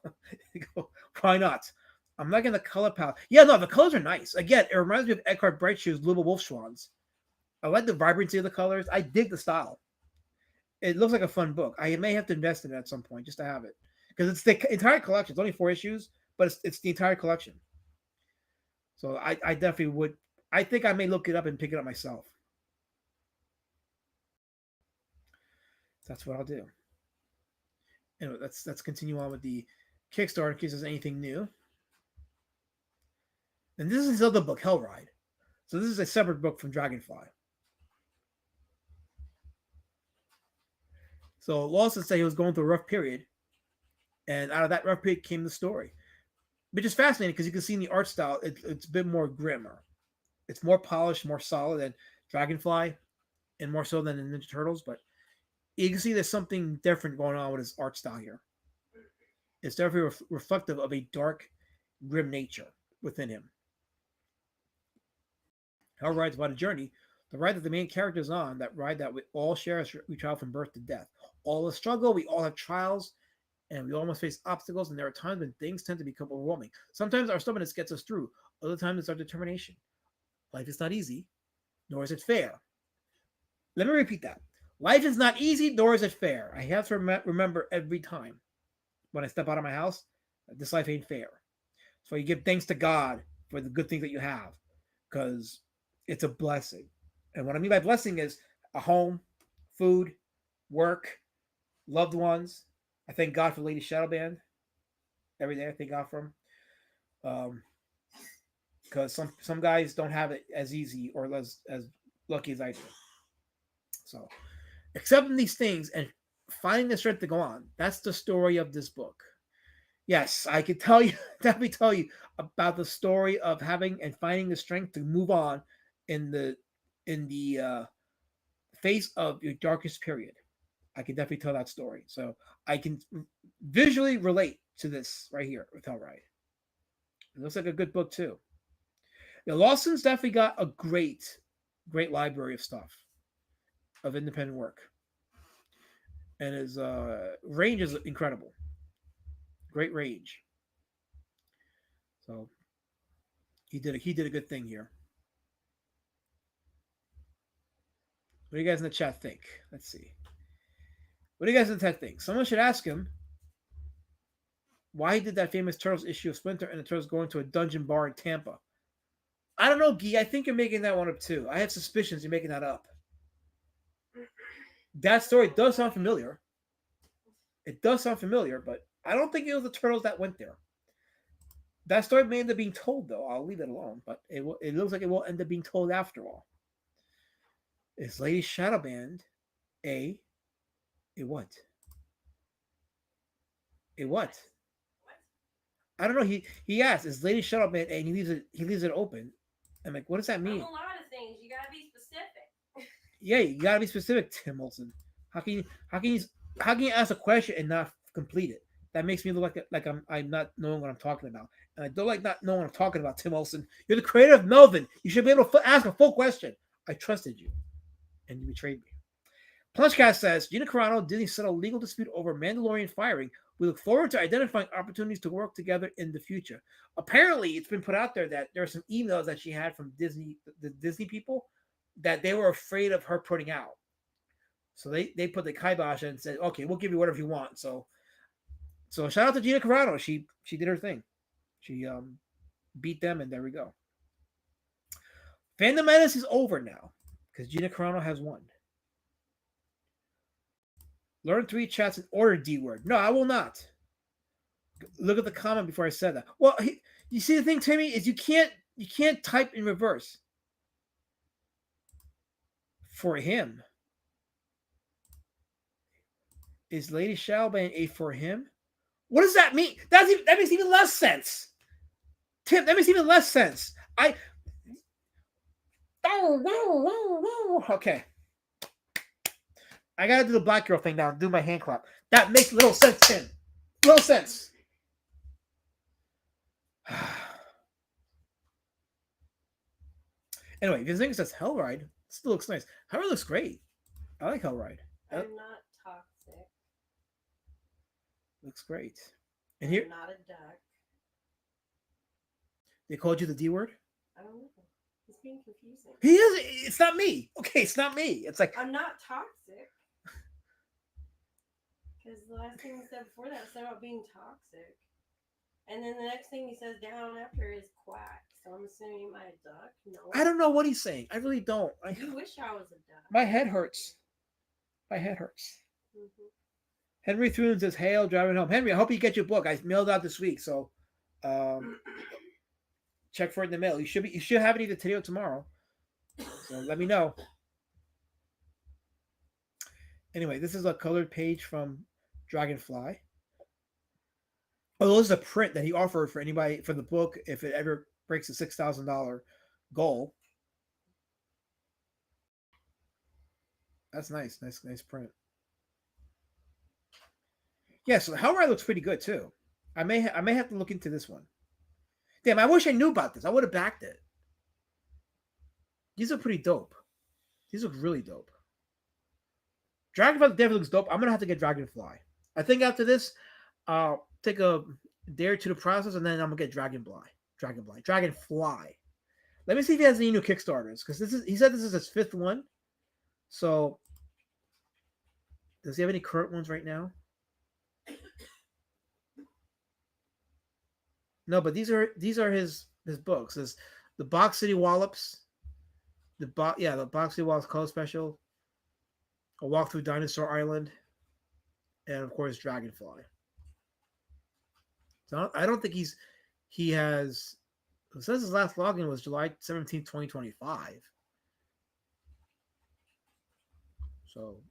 why not? I'm liking the color palette. Yeah, no, the colors are nice. Again, it reminds me of Eckhart Brightshoe's Little Wolf Swans. I like the vibrancy of the colors. I dig the style. It looks like a fun book. I may have to invest in it at some point just to have it. Because it's the entire collection. It's only 4 issues, but it's the entire collection. So I definitely would. I think I may look it up and pick it up myself. That's what I'll do. Anyway, let's continue on with the Kickstarter in case there's anything new. And this is his other book, Hellride. So this is a separate book from Dragonfly. So Lawson said he was going through a rough period, and out of that rough period came the story, which is fascinating because you can see in the art style it's a bit more grimmer. It's more polished, more solid than Dragonfly, and more so than the Ninja Turtles. But you can see there's something different going on with his art style here. It's definitely reflective of a dark, grim nature within him. Hellride's about a journey, the ride that the main character is on, that ride that we all share as we travel from birth to death. All the struggle, we all have trials, and we all must face obstacles, and there are times when things tend to become overwhelming. Sometimes our stubbornness gets us through. Other times it's our determination. Life is not easy, nor is it fair. Let me repeat that. Life is not easy, nor is it fair. I have to remember every time when I step out of my house that this life ain't fair. So you give thanks to God for the good things that you have, because it's a blessing. And what I mean by blessing is a home, food, work, loved ones. I thank God for Lady Shadow Band. Every day I thank God for him. Because some guys don't have it as easy or as lucky as I do. So accepting these things and finding the strength to go on. That's the story of this book. Yes, I could definitely tell you about the story of having and finding the strength to move on in the face of your darkest period. I can definitely tell that story. So I can visually relate to this right here with Hellride. It looks like a good book too. Now, Lawson's definitely got a great library of stuff, of independent work. And his range is incredible. Great range. So he did a good thing here. What do you guys in the chat think? Let's see. What do you guys in the chat think? Someone should ask him why he did that famous Turtles issue of Splinter and the Turtles going to a dungeon bar in Tampa. I don't know, Guy. I think you're making that one up too. I have suspicions you're making that up. That story does sound familiar. It does sound familiar, but I don't think it was the Turtles that went there. That story may end up being told, though. I'll leave it alone, but it looks like it will end up being told after all. Is Lady Shadowband a what? A what? I don't know. He asked, is Lady Shadowband A, and he leaves it open. I'm like, what does that mean? A lot of things. You gotta be specific. Yeah, you gotta be specific, Tim Olson. How can you ask a question and not complete it? That makes me look like I'm not knowing what I'm talking about. And I don't like not knowing what I'm talking about, Tim Olson. You're the creator of Melvin. You should be able to ask a full question. I trusted you, and you betrayed me. Plungecast says, Gina Carano, Disney settled a legal dispute over Mandalorian firing. We look forward to identifying opportunities to work together in the future. Apparently, it's been put out there that there are some emails that she had from Disney, the Disney people, that they were afraid of her putting out. So they put the kibosh and said, okay, we'll give you whatever you want. So shout out to Gina Carano. She did her thing. She beat them, and there we go. Fandom Menace is over now because Gina Carano has won. Learn 3 chats and order D word. No, I will not. Look at the comment before I said that. Well, you see the thing, Timmy, is you can't type in reverse. For him. Is Lady Shadowband a for him? What does that mean? That makes even less sense. Tim, that makes even less sense. Okay. I gotta do the black girl thing now and do my hand clap. That makes little sense, Tim. Little sense. Anyway, this thing says Hellride. Still looks nice. Hellride looks great. I like Hellride. That I'm not toxic. looks great. And here I'm not a duck. they called you the D word. I don't know. He's being confusing. He is. It's not me. Okay, it's not me. It's like I'm not toxic. Because the last thing he said before that was something about being toxic. And then the next thing he says down after is quack. So I'm assuming you might a duck. No. I don't know what he's saying. I really don't. You wish I was a duck. My head hurts. My head hurts. Mhm. Henry Thune says, "Hail, driving home." Henry, I hope you get your book. I mailed out this week, so check for it in the mail. You should have it either today or tomorrow. So let me know. Anyway, this is a colored page from Dragonfly. Oh, this is a print that he offered for anybody for the book if it ever breaks the $6,000 goal. That's nice. Nice print. Yeah, so Hellride looks pretty good too. I may have to look into this one. Damn, I wish I knew about this. I would have backed it. These are pretty dope. These look really dope. Dragonfly definitely looks dope. I'm gonna have to get Dragonfly. I think after this, I'll take a day or two to process, and then I'm gonna get Dragonfly. Let me see if he has any new Kickstarters, because he said this is his 5th one. So does he have any current ones right now? No, but these are his books. There's the Box City Wallops, the Box City Wallops Color Special, A Walk Through Dinosaur Island, and of course Dragonfly. So I don't think he has. It says his last login was July 17th, 2025. So,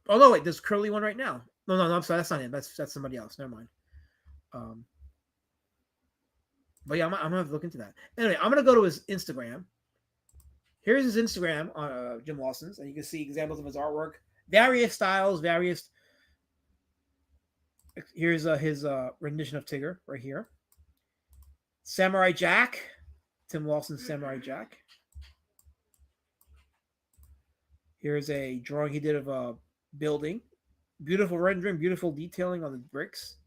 oh no, wait, there's currently one right now. No, I'm sorry, that's not him. That's somebody else. Never mind. But yeah, I'm gonna have to look into that. Anyway, I'm gonna go to his Instagram. Here's his Instagram on Jim Lawson's, and you can see examples of his artwork, various styles, various. Here's his rendition of Tigger right here. Samurai Jack, Tim Lawson's Samurai Jack. Here's a drawing he did of a building. Beautiful rendering, beautiful detailing on the bricks.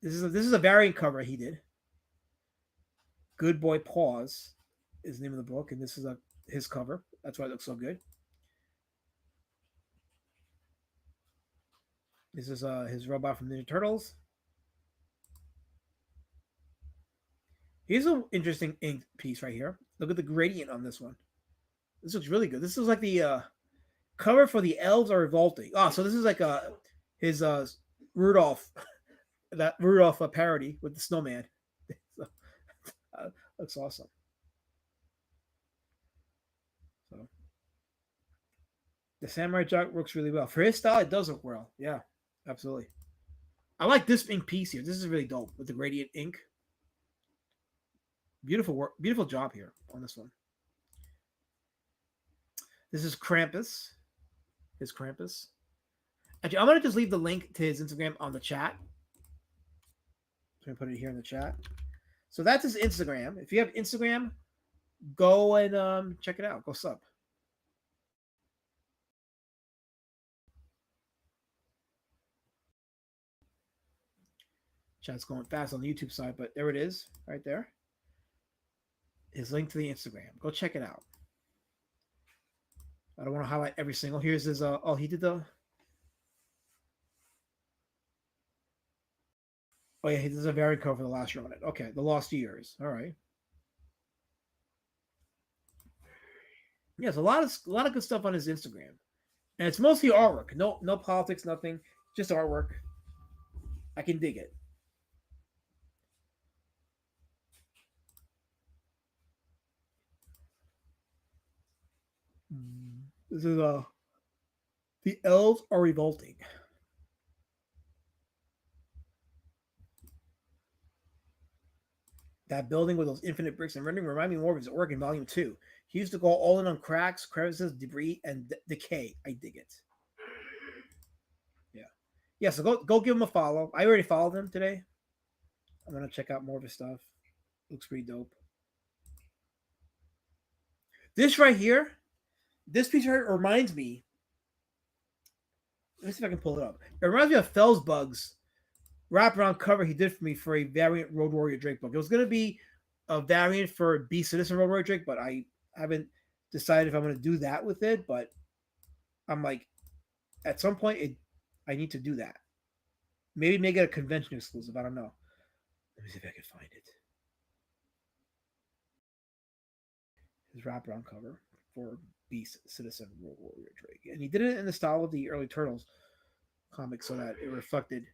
This is a variant cover he did. Good Boy Paws is the name of the book, and this is his cover. That's why it looks so good. This is his robot from Ninja Turtles. Here's an interesting ink piece right here. Look at the gradient on this one. This looks really good. This is like the cover for The Elves Are Revolting. Oh, so this is like his Rudolph, that Rudolph parody with the snowman. So, looks awesome. So the Samurai Jack works really well. For his style, it does work well. Yeah, absolutely. I like this ink piece here. This is really dope with the gradient ink. Beautiful work, beautiful job here on this one. This is Krampus. His Krampus. Actually, I'm gonna just leave the link to his Instagram on the chat. I'm gonna put it here in the chat. So that's his Instagram. If you have Instagram, go and check it out. Go sub. Chat's going fast on the YouTube side, but there it is, right there. His link to the Instagram. Go check it out. I don't want to highlight every single. Here's his. Oh, he did the. Oh yeah, he does a variant cover for the last year on it. Okay, the Lost Years. All right. Yes, a lot of good stuff on his Instagram, and it's mostly artwork. No politics, nothing. Just artwork. I can dig it. This is The Elves Are Revolting. That building with those infinite bricks and rendering remind me more of his work in Volume 2. He used to go all in on cracks, crevices, debris, and decay. I dig it. Yeah, so go give him a follow. I already followed him today. I'm gonna check out more of his stuff. Looks pretty dope. This right here, this piece right here reminds me. Let me see if I can pull it up. It reminds me of Felsbug's wraparound cover he did for me for a variant Road Warrior Drake book. It was going to be a variant for Beast Citizen Road Warrior Drake, but I haven't decided if I'm going to do that with it. But I'm like, at some point, I need to do that. Maybe make it a convention exclusive. I don't know. Let me see if I can find it. His wraparound cover for Beast Citizen Road Warrior Drake. And he did it in the style of the early Turtles comics so that it reflected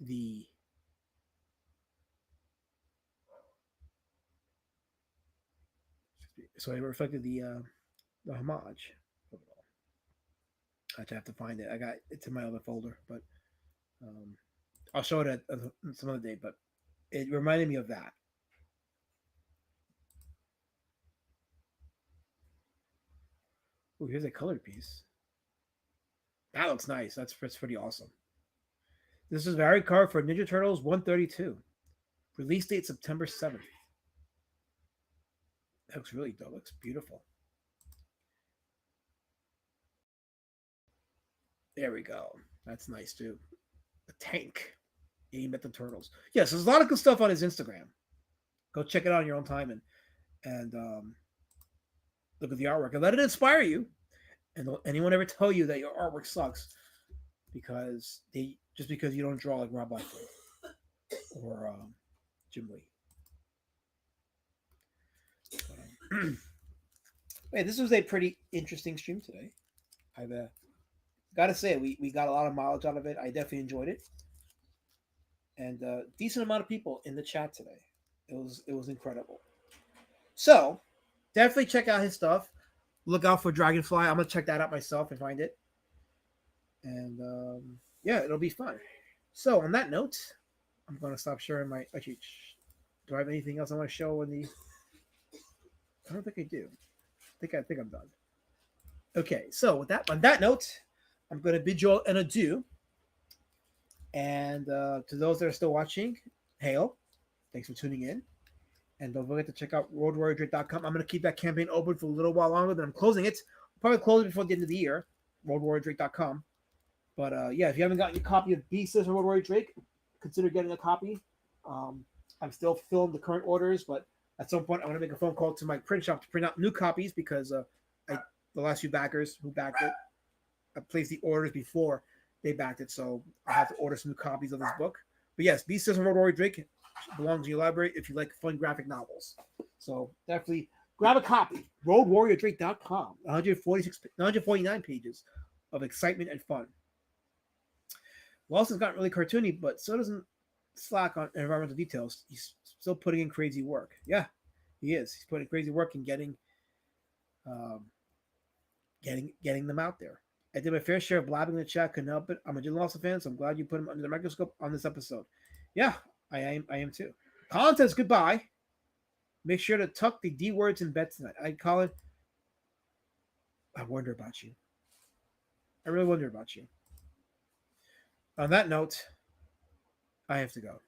the homage. I have to find it. I got it's in my other folder, but I'll show it at some other day. But it reminded me of that. Oh, here's a colored piece. That looks nice. That's pretty awesome. This is variant card for Ninja Turtles 132. Release date September 7th. That looks really dope. Looks beautiful. There we go. That's nice too. A tank aimed at the turtles. Yes, there's a lot of good stuff on his Instagram. Go check it out on your own time and look at the artwork and let it inspire you. And don't anyone ever tell you that your artwork sucks because you don't draw like Rob Liefeld or Jim Lee. Hey, this was a pretty interesting stream today. I've got to say we got a lot of mileage out of it. I definitely enjoyed it, and decent amount of people in the chat today. It was incredible. So definitely check out his stuff. Look out for Dragonfly. I'm gonna check that out myself and find it. And yeah, it'll be fun. So on that note, I'm gonna stop sharing my. Actually, do I have anything else I want to show in the? I don't think I do. I think I'm done. Okay, so with that, on that note, I'm gonna bid you all an adieu. And to those that are still watching, hail! Thanks for tuning in. And don't forget to check out RoadWarriorDrake.com. I'm going to keep that campaign open for a little while longer, then I'm closing it. I'll probably close it before the end of the year, RoadWarriorDrake.com. But yeah, if you haven't gotten your copy of Beast or Road Warrior Drake, consider getting a copy. I'm still filling the current orders, but at some point I'm going to make a phone call to my print shop to print out new copies because the last few backers who backed it, I placed the orders before they backed it, so I have to order some new copies of this book. But yes, Beast and Road Warrior Drake belongs in your library if you like fun graphic novels. So definitely grab a copy. RoadWarriorDrake.com. 149 pages of excitement and fun. Lawson's gotten really cartoony, but so doesn't slack on environmental details. He's still putting in crazy work. Yeah, he is. He's putting crazy work in getting them out there. I did my fair share of blabbing in the chat. Couldn't help it. I'm a Jim Lawson fan, so I'm glad you put him under the microscope on this episode. Yeah, I am too. Colin says goodbye. Make sure to tuck the D words in bed tonight. Colin, I wonder about you. I really wonder about you. On that note, I have to go.